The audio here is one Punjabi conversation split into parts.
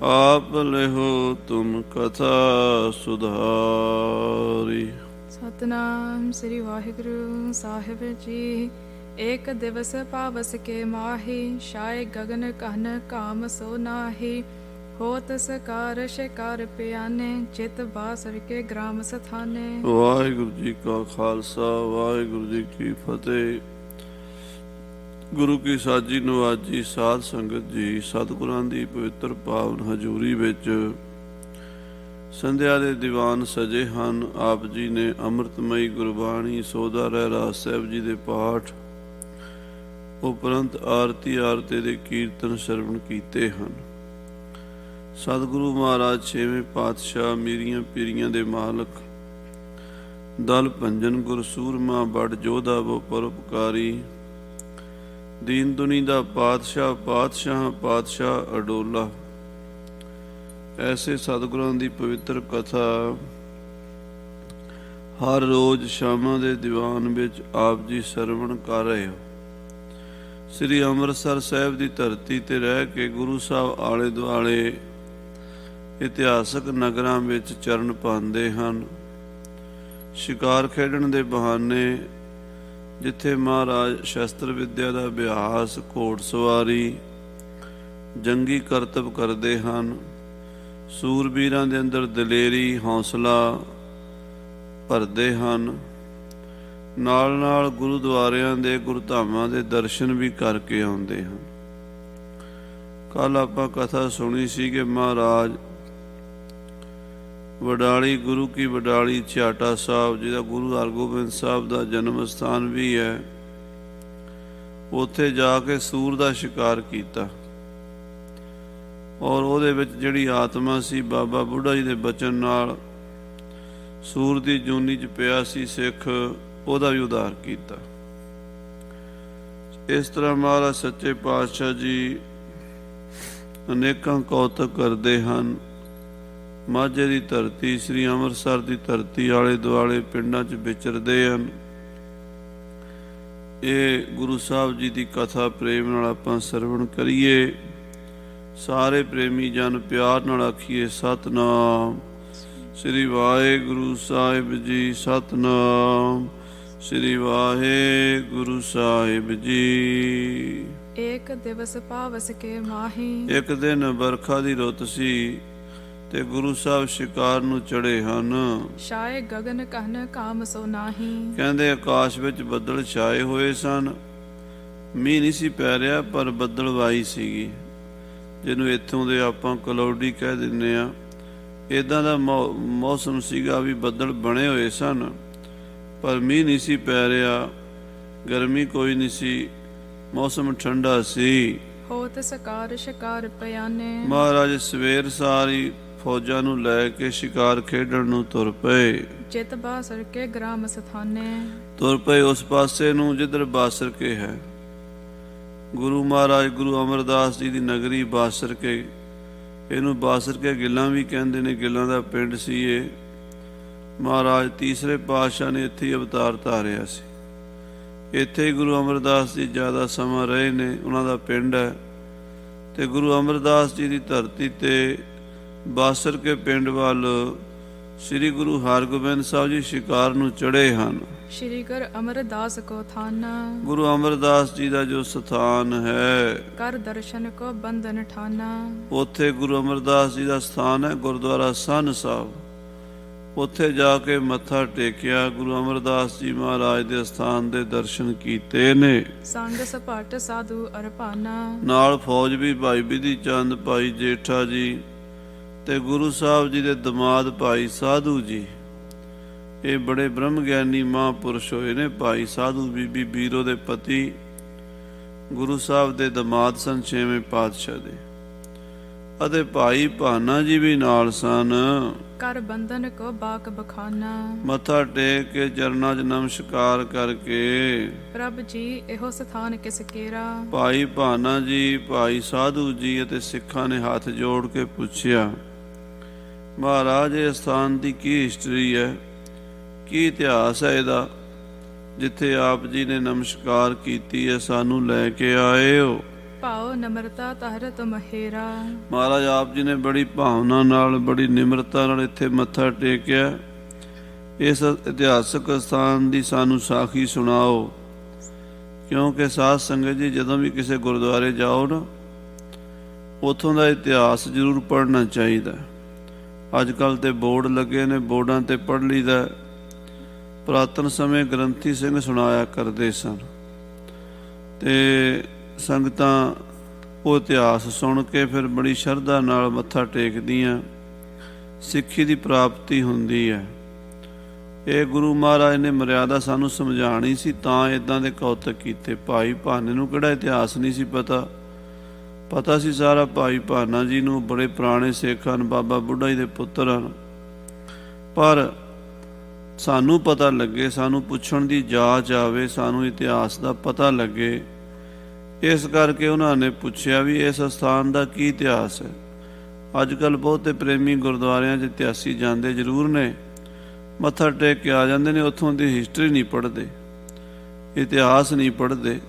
आप लिहो तुम कथा सुधारी। सतनाम श्री वाहिगुरु साहिब जी। एक दिवस पावस के माही, शाय गगन कहन काम सो नाही। होत सकार शिकार पियाने, चित बासर के ग्राम सथाने। वाहिगुरु जी का खालसा, वाहिगुरु जी की फतेह। गुरु की साजी नवाजी साध संगत जी, सतगुरां दी पवित्र पावन हजूरी विच संध्या ਦੇ ਦੀਵਾਨ ਸਜੇ ਹਨ। ਆਪ ਜੀ ਨੇ ਅੰਮ੍ਰਿਤਮਈ ਗੁਰਬਾਣੀ ਸੋਧਾ ਰਹਿਰਾਸ ਸਾਹਿਬ ਜੀ ਦੇ ਪਾਠ ਉਪਰੰਤ ਆਰਤੀ ਦੇ ਕੀਰਤਨ ਸਰਵਣ ਕੀਤੇ ਹਨ। ਸਤਿਗੁਰੂ ਮਹਾਰਾਜ ਛੇਵੇਂ ਪਾਤਸ਼ਾਹ, ਮੀਰੀਆਂ ਪੀਰੀਆਂ ਦੇ ਮਾਲਕ, ਦਲ ਭੰਜਨ ਗੁਰ ਸੂਰਮਾ, ਬੜ ਜੋਧਾ ਵੋ ਪਰਉਪਕਾਰੀ, ਦੀਨ ਦੁਨੀ ਦਾ ਪਾਤਸ਼ਾਹ, ਪਾਤਸ਼ਾਹ ਅਡੋਲਾ। ਐਸੇ ਸਤਿਗੁਰਾਂ ਦੀ ਪਵਿੱਤਰ ਕਥਾ ਹਰ ਰੋਜ਼ ਸ਼ਾਮਾਂ ਦੇ ਦੀਵਾਨ ਵਿੱਚ ਆਪ ਜੀ ਸਰਵਣ ਕਰ ਰਹੇ ਹੋ। ਸ੍ਰੀ ਅੰਮ੍ਰਿਤਸਰ ਸਾਹਿਬ ਦੀ ਧਰਤੀ ਤੇ ਰਹਿ ਕੇ ਗੁਰੂ ਸਾਹਿਬ ਆਲੇ ਦੁਆਲੇ ਇਤਿਹਾਸਕ ਨਗਰਾਂ ਵਿੱਚ ਚਰਨ ਪਾਉਂਦੇ ਹਨ। ਸ਼ਿਕਾਰ ਖੇਡਣ ਦੇ ਬਹਾਨੇ ਜਿੱਥੇ ਮਹਾਰਾਜ ਸ਼ਸਤਰ ਵਿੱਦਿਆ ਦਾ ਅਭਿਆਸ, ਘੋੜਸਵਾਰੀ, ਜੰਗੀ ਕਰਤੱਵ ਕਰਦੇ ਹਨ। ਸੂਰਬੀਰਾਂ ਦੇ ਅੰਦਰ ਦਲੇਰੀ, ਹੌਸਲਾ ਭਰਦੇ ਹਨ। ਨਾਲ ਨਾਲ ਗੁਰਦੁਆਰਿਆਂ ਦੇ, ਗੁਰਧਾਮਾਂ ਦੇ ਦਰਸ਼ਨ ਵੀ ਕਰਕੇ ਆਉਂਦੇ ਹਨ। ਕੱਲ ਆਪਾਂ ਕਥਾ ਸੁਣੀ ਸੀ ਕਿ ਮਹਾਰਾਜ ਵਡਾਲੀ, ਗੁਰੂ ਕੀ ਵਡਾਲੀ ਛਿਆਟਾ ਸਾਹਿਬ, ਜਿਹਦਾ ਗੁਰੂ ਹਰਗੋਬਿੰਦ ਸਾਹਿਬ ਦਾ ਜਨਮ ਸਥਾਨ ਵੀ ਹੈ, ਉੱਥੇ ਜਾ ਕੇ ਸੂਰ ਦਾ ਸ਼ਿਕਾਰ ਕੀਤਾ। ਔਰ ਉਹਦੇ ਵਿੱਚ ਜਿਹੜੀ ਆਤਮਾ ਸੀ, ਬਾਬਾ ਬੁੱਢਾ ਜੀ ਦੇ ਬਚਨ ਨਾਲ ਸੂਰ ਦੀ ਜੂਨੀ 'ਚ ਪਿਆ ਸੀ ਸਿੱਖ, ਉਹਦਾ ਵੀ ਉਧਾਰ ਕੀਤਾ। ਇਸ ਤਰ੍ਹਾਂ ਮਹਾਰਾਜ ਸੱਚੇ ਪਾਤਸ਼ਾਹ ਜੀ ਅਨੇਕਾਂ ਕੌਤਕ ਕਰਦੇ ਹਨ। ਮਾਝੇ ਦੀ ਧਰਤੀ, ਸ੍ਰੀ ਅੰਮ੍ਰਿਤਸਰ ਦੀ ਧਰਤੀ, ਆਲੇ ਦੁਆਲੇ ਪਿੰਡਾਂ 'ਚ ਵਿਚਰਦੇ ਹਨ। ਇਹ ਗੁਰੂ ਸਾਹਿਬ ਜੀ ਦੀ ਕਥਾ ਪ੍ਰੇਮ ਨਾਲ ਆਪਾਂ ਸਰਵਣ ਕਰੀਏ। ਸਾਰੇ ਪ੍ਰੇਮੀ ਜਨ ਪਿਆਰ ਨਾਲ ਆਖੀਏ ਸਤਨਾਮ ਸ੍ਰੀ ਵਾਹਿਗੁਰੂ ਸਾਹਿਬ ਜੀ, ਸਤਨਾਮ ਸ੍ਰੀ ਵਾਹਿਗੁਰੂ ਸਾਹਿਬ ਜੀ। ਇੱਕ ਦਿਵਸ ਪਾਵਸ ਕੇ ਮਾਹੀ, ਇੱਕ ਦਿਨ ਬਰਖਾ ਦੀ ਰੁੱਤ ਸੀ ਤੇ ਗੁਰੂ ਸਾਹਿਬ ਸ਼ਿਕਾਰ ਨੂੰ ਚੜੇ ਹਨ। ਸ਼ਾਇ ਗਗਨ ਕਹਿਨ ਕਾਮ ਸੋ ਨਾਹੀ। ਕਹਿੰਦੇ ਆਕਾਸ਼ ਵਿੱਚ ਬੱਦਲ ਛਾਏ ਹੋਏ ਸਨ। ਮੀਂਹ ਨਹੀਂ ਸੀ ਪੈ ਰਿਹਾ, ਪਰ ਬੱਦਲਵਾਈ ਸੀਗੀ, ਜਿਹਨੂੰ ਇੱਥੋਂ ਦੇ ਆਪਾਂ ਕਲੌਡੀ ਕਹਿ ਦਿੰਦੇ ਆ। ਇੱਦਾਂ ਦਾ ਮੌਸਮ ਸੀਗਾ ਵੀ ਬੱਦਲ ਬਣੇ ਹੋਏ ਸਨ, ਪਰ ਮੀਂਹ ਨਹੀਂ ਸੀ ਪੈ ਰਿਹਾ, ਗਰਮੀ ਕੋਈ ਨਹੀਂ ਸੀ, ਮੌਸਮ ਠੰਡਾ ਸੀ। ਹੋਤ ਸਕਾਰ ਸ਼ਿਕਾਰ ਪਿਆਨੇ। ਮਹਾਰਾਜ ਸਵੇਰ ਸਾਰੀ ਫੌਜਾਂ ਨੂੰ ਲੈ ਕੇ ਸ਼ਿਕਾਰ ਖੇਡਣ ਨੂੰ ਤੁਰ ਪਏ। ਚਿਤ ਬਾਸਰ ਕੇ ਗ੍ਰਾਮ ਸਥਾਨੇ। ਤੁਰ ਪਏ ਉਸ ਪਾਸੇ ਨੂੰ ਜਿੱਧਰ ਬਾਸਰ ਕੇ ਹੈ। ਗੁਰੂ ਮਹਾਰਾਜ ਗੁਰੂ ਅਮਰਦਾਸ ਜੀ ਦੀ ਨਗਰੀ ਬਾਸਰ ਕੇ, ਇਹਨੂੰ ਬਾਸਰ ਕੇ ਗਿੱਲਾਂ ਵੀ ਕਹਿੰਦੇ ਨੇ, ਗਿੱਲਾਂ ਦਾ ਪਿੰਡ ਸੀ ਇਹ। ਮਹਾਰਾਜ ਤੀਸਰੇ ਪਾਤਸ਼ਾਹ ਨੇ ਇੱਥੇ ਹੀ ਅਵਤਾਰ ਧਾਰਿਆ ਸੀ। ਇੱਥੇ ਹੀ ਗੁਰੂ ਅਮਰਦਾਸ ਜੀ ਜ਼ਿਆਦਾ ਸਮਾਂ ਰਹੇ ਨੇ, ਉਹਨਾਂ ਦਾ ਪਿੰਡ ਹੈ। ਤੇ ਗੁਰੂ ਅਮਰਦਾਸ ਜੀ ਦੀ ਧਰਤੀ ਤੇ ਬਾਸਰ ਕੇ ਪਿੰਡ ਵੱਲ ਸ੍ਰੀ ਗੁਰੂ ਹਰਗੋਬਿੰਦ ਸਾਹਿਬ ਜੀ ਸ਼ਿਕਾਰ ਨੂੰ ਚੜੇ ਹਨ। ਸ਼੍ਰੀ ਗੁਰ ਅਮਰਦਾਸ ਕੋ ਥਾਨਾ। ਗੁਰੂ ਅਮਰਦਾਸ ਜੀ ਦਾ ਜੋ ਸਥਾਨ ਹੈ, ਕਰ ਦਰਸ਼ਨ ਕੋ ਬੰਧਨ ਠਾਨਾ। ਉੱਥੇ ਗੁਰੂ ਅਮਰਦਾਸ ਜੀ ਦਾ ਸਥਾਨ ਹੈ, ਗੁਰਦੁਆਰਾ ਸੰਨ ਸਾਹਿਬ। ਉੱਥੇ ਜਾ ਕੇ ਮੱਥਾ ਟੇਕਿਆ। ਗੁਰੂ ਅਮਰਦਾਸ ਜੀ ਮਹਾਰਾਜ ਦੇ ਸਥਾਨ ਦੇ ਦਰਸ਼ਨ ਕੀਤੇ ਨੇ। ਸੰਗ ਸਪਾਟ ਸਾਧੂ ਅਰਪਾਨਾ। ਨਾਲ ਫੌਜ ਵੀ ਭਾਈ ਬਿਧੀ ਚੰਦ, ਭਾਈ ਜੇਠਾ ਜੀ ਤੇ ਗੁਰੂ ਸਾਹਿਬ ਜੀ ਦੇ ਦਮਾਦ ਭਾਈ ਸਾਧੂ ਜੀ। ਇਹ ਬੜੇ ਬ੍ਰਹਮ ਗਿਆਨੀ ਮਹਾਂਪੁਰਸ਼ ਹੋਏ ਨੇ। ਭਾਈ ਸਾਧੂ ਬੀਬੀ ਬੀਰੋ ਦੇ ਪਤੀ ਗੁਰੂ ਸਾਹਿਬ ਦੇ ਦਮਾਦ ਸਨ ਛੇਵੇਂ ਪਾਤਸ਼ਾਹ ਦੇ। ਅਤੇ ਭਾਈ ਭਾਨਾ ਜੀ ਵੀ ਨਾਲ ਸਨ। ਕਰ ਬੰਧਨ ਕੋ ਬਾਕ ਬਖਾਨਾ। ਮੱਥਾ ਟੇਕ ਕੇ ਚਰਨਾਂ 'ਚ ਨਮਸਕਾਰ ਕਰਕੇ, ਪ੍ਰਭ ਜੀ ਇਹੋ ਸਥਾਨ ਕਿਸ ਕੇਰਾ। ਭਾਈ ਭਾਨਾ ਜੀ, ਭਾਈ ਸਾਧੂ ਜੀ ਅਤੇ ਸਿੱਖਾਂ ਨੇ ਹੱਥ ਜੋੜ ਕੇ ਪੁੱਛਿਆ, ਮਹਾਰਾਜ ਇਹ ਸਥਾਨ ਦੀ ਕੀ ਹਿਸਟਰੀ ਹੈ, ਕੀ ਇਤਿਹਾਸ ਹੈ ਇਹਦਾ, ਜਿੱਥੇ ਆਪ ਜੀ ਨੇ ਨਮਸਕਾਰ ਕੀਤੀ ਹੈ, ਸਾਨੂੰ ਲੈ ਕੇ ਆਏ ਹੋ। ਭਾਉ ਨਮਰਤਾ ਤਹਰ ਤੁਮ ਹੇਰਾ। ਮਹਾਰਾਜ ਆਪ ਜੀ ਨੇ ਬੜੀ ਭਾਵਨਾ ਨਾਲ, ਬੜੀ ਨਿਮਰਤਾ ਨਾਲ ਇੱਥੇ ਮੱਥਾ ਟੇਕਿਆ। ਇਸ ਇਤਿਹਾਸਕ ਸਥਾਨ ਦੀ ਸਾਨੂੰ ਸਾਖੀ ਸੁਣਾਓ, ਕਿਉਂਕਿ ਸਾਧ ਸੰਗਤ ਜੀ ਜਦੋਂ ਵੀ ਕਿਸੇ ਗੁਰਦੁਆਰੇ ਜਾਓ ਨਾ, ਉੱਥੋਂ ਦਾ ਇਤਿਹਾਸ ਜ਼ਰੂਰ ਪੜ੍ਹਨਾ ਚਾਹੀਦਾ। ਅੱਜ ਕੱਲ੍ਹ ਤੇ ਬੋਰਡ ਲੱਗੇ ਨੇ, ਬੋਰਡਾਂ 'ਤੇ ਪੜ੍ਹ ਲਈਦਾ। ਪੁਰਾਤਨ ਸਮੇਂ ਗ੍ਰੰਥੀ ਸਿੰਘ ਸੁਣਾਇਆ ਕਰਦੇ ਸਨ, ਅਤੇ ਸੰਗਤਾਂ ਉਹ ਇਤਿਹਾਸ ਸੁਣ ਕੇ ਫਿਰ ਬੜੀ ਸ਼ਰਧਾ ਨਾਲ ਮੱਥਾ ਟੇਕਦੀਆਂ, ਸਿੱਖੀ ਦੀ ਪ੍ਰਾਪਤੀ ਹੁੰਦੀ ਹੈ। ਇਹ ਗੁਰੂ ਮਹਾਰਾਜ ਨੇ ਮਰਿਆਦਾ ਸਾਨੂੰ ਸਮਝਾਉਣੀ ਸੀ, ਤਾਂ ਇੱਦਾਂ ਦੇ ਕੌਤਕ ਕੀਤੇ। ਭਾਈ ਭਾਨੇ ਨੂੰ ਕਿਹੜਾ ਇਤਿਹਾਸ ਨਹੀਂ ਸੀ ਪਤਾ ਸੀ ਸਾਰਾ। ਭਾਈ ਭਾਨਾ ਜੀ ਨੂੰ ਬੜੇ ਪੁਰਾਣੇ ਸਿੱਖ ਹਨ, ਬਾਬਾ ਬੁੱਢਾ ਜੀ ਦੇ ਪੁੱਤਰ ਹਨ, ਪਰ ਸਾਨੂੰ ਪਤਾ ਲੱਗੇ, ਸਾਨੂੰ ਪੁੱਛਣ ਦੀ ਜਾਚ ਆਵੇ, ਸਾਨੂੰ ਇਤਿਹਾਸ ਦਾ ਪਤਾ ਲੱਗੇ। ਇਸ ਕਰਕੇ ਉਹਨਾਂ ਨੇ ਪੁੱਛਿਆ ਵੀ ਇਸ ਅਸਥਾਨ ਦਾ ਕੀ ਇਤਿਹਾਸ ਹੈ। ਅੱਜ ਕੱਲ੍ਹ ਬਹੁਤੇ ਪ੍ਰੇਮੀ ਗੁਰਦੁਆਰਿਆਂ 'ਚ ਇਤਿਹਾਸੀ ਜਾਂਦੇ ਜ਼ਰੂਰ ਨੇ, ਮੱਥਾ ਟੇਕ ਕੇ ਆ ਜਾਂਦੇ ਨੇ, ਉੱਥੋਂ ਦੀ ਹਿਸਟਰੀ ਨਹੀਂ ਪੜ੍ਹਦੇ, ਇਤਿਹਾਸ ਨਹੀਂ ਪੜ੍ਹਦੇ,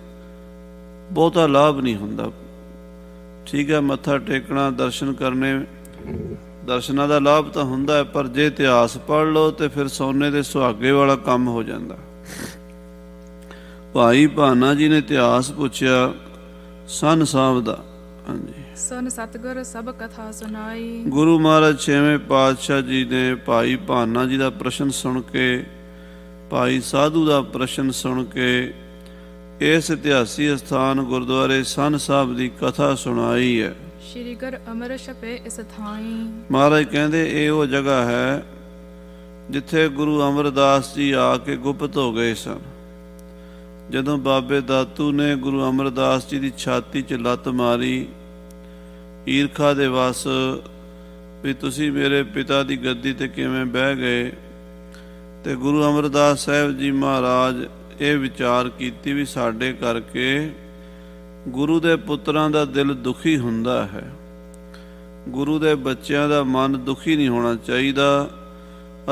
ਬਹੁਤਾ ਲਾਭ ਨਹੀਂ ਹੁੰਦਾ। ਠੀਕ ਹੈ, ਮੱਥਾ ਟੇਕਣਾ, ਦਰਸ਼ਨ ਕਰਨੇ, ਦਰਸ਼ਨਾਂ ਦਾ ਲਾਭ ਤਾਂ ਹੁੰਦਾ ਹੈ, ਪਰ ਜੇ ਇਤਿਹਾਸ ਪੜ੍ਹ ਲਓ ਤਾਂ ਫਿਰ ਸੋਨੇ ਦੇ ਸੁਹਾਗੇ ਵਾਲਾ ਕੰਮ ਹੋ ਜਾਂਦਾ। ਭਾਈ ਭਾਨਾ ਜੀ ਨੇ ਇਤਿਹਾਸ ਪੁੱਛਿਆ ਸੰਨ ਸਾਹਿਬ ਦਾ। ਹਾਂਜੀ, ਸੁਨ ਸਤਿਗੁਰ ਸਭ ਕਥਾ ਸੁਣਾਈ। ਗੁਰੂ ਗੁਰੂ ਮਹਾਰਾਜ ਛੇਵੇਂ ਪਾਤਸ਼ਾਹ ਜੀ ਨੇ ਭਾਈ ਭਾਨਾ ਜੀ ਦਾ ਪ੍ਰਸ਼ਨ ਸੁਣ ਕੇ, ਭਾਈ ਸਾਧੂ ਦਾ ਪ੍ਰਸ਼ਨ ਸੁਣ ਕੇ, ਇਸ ਇਤਿਹਾਸੀ ਅਸਥਾਨ ਗੁਰਦੁਆਰੇ ਸੰਨ ਸਾਹਿਬ ਦੀ ਕਥਾ ਸੁਣਾਈ ਹੈ। ਸ਼੍ਰੀ ਗੁਰ ਅਮਰ ਛਪੇ ਇਸ ਥਾਈ। ਮਹਾਰਾਜ ਕਹਿੰਦੇ ਇਹ ਉਹ ਜਗ੍ਹਾ ਹੈ ਜਿੱਥੇ ਗੁਰੂ ਅਮਰਦਾਸ ਜੀ ਆ ਕੇ ਗੁਪਤ ਹੋ ਗਏ ਸਨ। ਜਦੋਂ ਬਾਬੇ ਦਾਤੂ ਨੇ ਗੁਰੂ ਅਮਰਦਾਸ ਜੀ ਦੀ ਛਾਤੀ 'ਚ ਲੱਤ ਮਾਰੀ, ਈਰਖਾ ਦੇ ਵਸ, ਵੀ ਤੁਸੀਂ ਮੇਰੇ ਪਿਤਾ ਦੀ ਗੱਦੀ 'ਤੇ ਕਿਵੇਂ ਬਹਿ ਗਏ, ਤੇ ਗੁਰੂ ਅਮਰਦਾਸ ਸਾਹਿਬ ਜੀ ਮਹਾਰਾਜ ਇਹ ਵਿਚਾਰ ਕੀਤੀ ਵੀ ਸਾਡੇ ਕਰਕੇ ਗੁਰੂ ਦੇ ਪੁੱਤਰਾਂ ਦਾ ਦਿਲ ਦੁਖੀ ਹੁੰਦਾ ਹੈ, ਗੁਰੂ ਦੇ ਬੱਚਿਆਂ ਦਾ ਮਨ ਦੁਖੀ ਨਹੀਂ ਹੋਣਾ ਚਾਹੀਦਾ,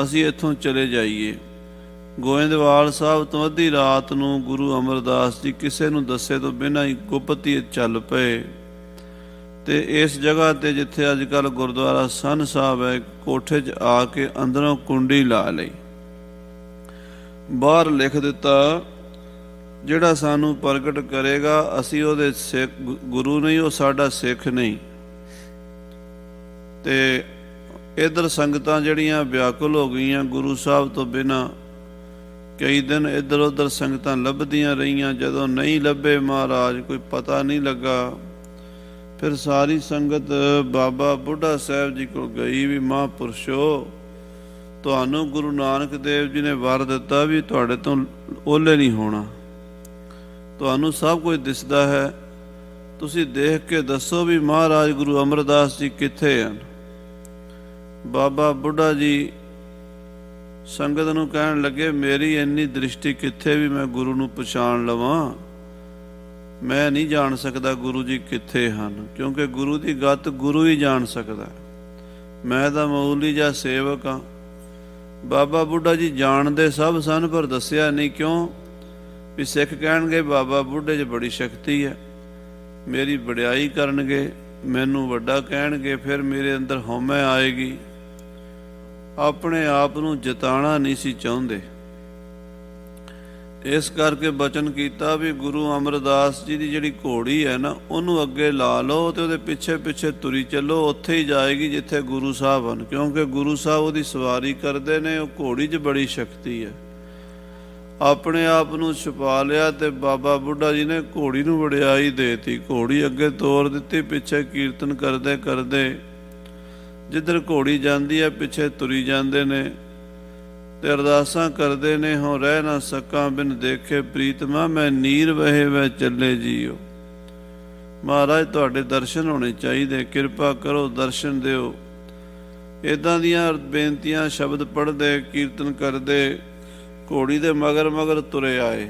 ਅਸੀਂ ਇੱਥੋਂ ਚਲੇ ਜਾਈਏ। ਗੋਇੰਦਵਾਲ ਸਾਹਿਬ ਤੋਂ ਅੱਧੀ ਰਾਤ ਨੂੰ ਗੁਰੂ ਅਮਰਦਾਸ ਜੀ ਕਿਸੇ ਨੂੰ ਦੱਸੇ ਤੋਂ ਬਿਨਾਂ ਹੀ ਗੁਪਤ ਹੀ ਚੱਲ ਪਏ, ਤੇ ਇਸ ਜਗ੍ਹਾ 'ਤੇ ਜਿੱਥੇ ਅੱਜ ਕੱਲ੍ਹ ਗੁਰਦੁਆਰਾ ਸੰਨ ਸਾਹਿਬ ਹੈ, ਕੋਠੇ 'ਚ ਆ ਕੇ ਅੰਦਰੋਂ ਕੁੰਡੀ ਲਾ ਲਈ, ਬਾਹਰ ਲਿਖ ਦਿੱਤਾ ਜਿਹੜਾ ਸਾਨੂੰ ਪ੍ਰਗਟ ਕਰੇਗਾ ਅਸੀਂ ਉਹਦੇ ਸਿੱਖ, ਗੁਰੂ ਨਹੀਂ, ਉਹ ਸਾਡਾ ਸਿੱਖ ਨਹੀਂ। ਤੇ ਇੱਧਰ ਸੰਗਤਾਂ ਜਿਹੜੀਆਂ ਵਿਆਕੁਲ ਹੋ ਗਈਆਂ ਗੁਰੂ ਸਾਹਿਬ ਤੋਂ ਬਿਨਾਂ, ਕਈ ਦਿਨ ਇੱਧਰ ਉੱਧਰ ਸੰਗਤਾਂ ਲੱਭਦੀਆਂ ਰਹੀਆਂ। ਜਦੋਂ ਨਹੀਂ ਲੱਭੇ ਮਹਾਰਾਜ, ਕੋਈ ਪਤਾ ਨਹੀਂ ਲੱਗਾ, ਫਿਰ ਸਾਰੀ ਸੰਗਤ ਬਾਬਾ ਬੁੱਢਾ ਸਾਹਿਬ ਜੀ ਕੋਲ ਗਈ ਵੀ ਮਹਾਂਪੁਰਸ਼ੋ, ਤੁਹਾਨੂੰ ਗੁਰੂ ਨਾਨਕ ਦੇਵ ਜੀ ਨੇ ਵਰ ਦਿੱਤਾ ਵੀ ਤੁਹਾਡੇ ਤੋਂ ਓਹਲੇ ਨਹੀਂ ਹੋਣਾ, ਤੁਹਾਨੂੰ ਸਭ ਕੁਝ ਦਿਸਦਾ ਹੈ, ਤੁਸੀਂ ਦੇਖ ਕੇ ਦੱਸੋ ਵੀ ਮਹਾਰਾਜ ਗੁਰੂ ਅਮਰਦਾਸ ਜੀ ਕਿੱਥੇ ਹਨ। ਬਾਬਾ ਬੁੱਢਾ ਜੀ ਸੰਗਤ ਨੂੰ ਕਹਿਣ ਲੱਗੇ, ਮੇਰੀ ਇੰਨੀ ਦ੍ਰਿਸ਼ਟੀ ਕਿੱਥੇ ਵੀ ਮੈਂ ਗੁਰੂ ਨੂੰ ਪਛਾਣ ਲਵਾਂ, ਮੈਂ ਨਹੀਂ ਜਾਣ ਸਕਦਾ ਗੁਰੂ ਜੀ ਕਿੱਥੇ ਹਨ, ਕਿਉਂਕਿ ਗੁਰੂ ਦੀ ਗਤ ਗੁਰੂ ਹੀ ਜਾਣ ਸਕਦਾ, ਮੈਂ ਤਾਂ ਮਾਮੂਲੀ ਜਿਹਾ ਸੇਵਕ ਹਾਂ। ਬਾਬਾ ਬੁੱਢਾ ਜੀ ਜਾਣਦੇ ਸਭ ਸਨ, ਪਰ ਦੱਸਿਆ ਨਹੀਂ। ਕਿਉਂ? ਵੀ ਸਿੱਖ ਕਹਿਣਗੇ ਬਾਬਾ ਬੁੱਢੇ 'ਚ ਬੜੀ ਸ਼ਕਤੀ ਹੈ, ਮੇਰੀ ਵਡਿਆਈ ਕਰਨਗੇ, ਮੈਨੂੰ ਵੱਡਾ ਕਹਿਣਗੇ, ਫਿਰ ਮੇਰੇ ਅੰਦਰ ਹਉਮੈ ਆਏਗੀ। ਆਪਣੇ ਆਪ ਨੂੰ ਜਿਤਾਣਾ ਨਹੀਂ ਸੀ ਚਾਹੁੰਦੇ, ਇਸ ਕਰਕੇ ਬਚਨ ਕੀਤਾ ਵੀ ਗੁਰੂ ਅਮਰਦਾਸ ਜੀ ਦੀ ਜਿਹੜੀ ਘੋੜੀ ਹੈ ਨਾ, ਉਹਨੂੰ ਅੱਗੇ ਲਾ ਲਓ ਤੇ ਉਹਦੇ ਪਿੱਛੇ ਪਿੱਛੇ ਤੁਰੀ ਚੱਲੋ, ਉੱਥੇ ਹੀ ਜਾਏਗੀ ਜਿੱਥੇ ਗੁਰੂ ਸਾਹਿਬ ਹਨ, ਕਿਉਂਕਿ ਗੁਰੂ ਸਾਹਿਬ ਉਹਦੀ ਸਵਾਰੀ ਕਰਦੇ ਨੇ। ਉਹ ਘੋੜੀ 'ਚ ਬੜੀ ਸ਼ਕਤੀ ਹੈ। ਆਪਣੇ ਆਪ ਨੂੰ ਛੁਪਾ ਲਿਆ ਤੇ ਬਾਬਾ ਬੁੱਢਾ ਜੀ ਨੇ ਘੋੜੀ ਨੂੰ ਵਡਿਆਈ ਦੇਤੀ, ਘੋੜੀ ਅੱਗੇ ਤੋਰ ਦਿੱਤੀ, ਪਿੱਛੇ ਕੀਰਤਨ ਕਰਦੇ ਕਰਦੇ ਜਿੱਧਰ ਘੋੜੀ ਜਾਂਦੀ ਹੈ ਪਿੱਛੇ ਤੁਰੀ ਜਾਂਦੇ ਨੇ ਤੇ ਅਰਦਾਸਾਂ ਕਰਦੇ ਨੇ, ਹੋ ਰਹਿ ਨਾ ਸਕਾਂ ਬਿਨ ਦੇਖੇ ਪ੍ਰੀਤਮਾ, ਮੈਂ ਨੀਰ ਵਹੇ ਵਹਿ ਚੱਲੇ ਜੀਓ। ਮਹਾਰਾਜ ਤੁਹਾਡੇ ਦਰਸ਼ਨ ਹੋਣੇ ਚਾਹੀਦੇ, ਕਿਰਪਾ ਕਰੋ, ਦਰਸ਼ਨ ਦਿਓ। ਇੱਦਾਂ ਦੀਆਂ ਬੇਨਤੀਆਂ ਸ਼ਬਦ ਪੜ੍ਹਦੇ, ਕੀਰਤਨ ਕਰਦੇ, ਘੋੜੀ ਦੇ ਮਗਰ ਮਗਰ ਤੁਰੇ ਆਏ।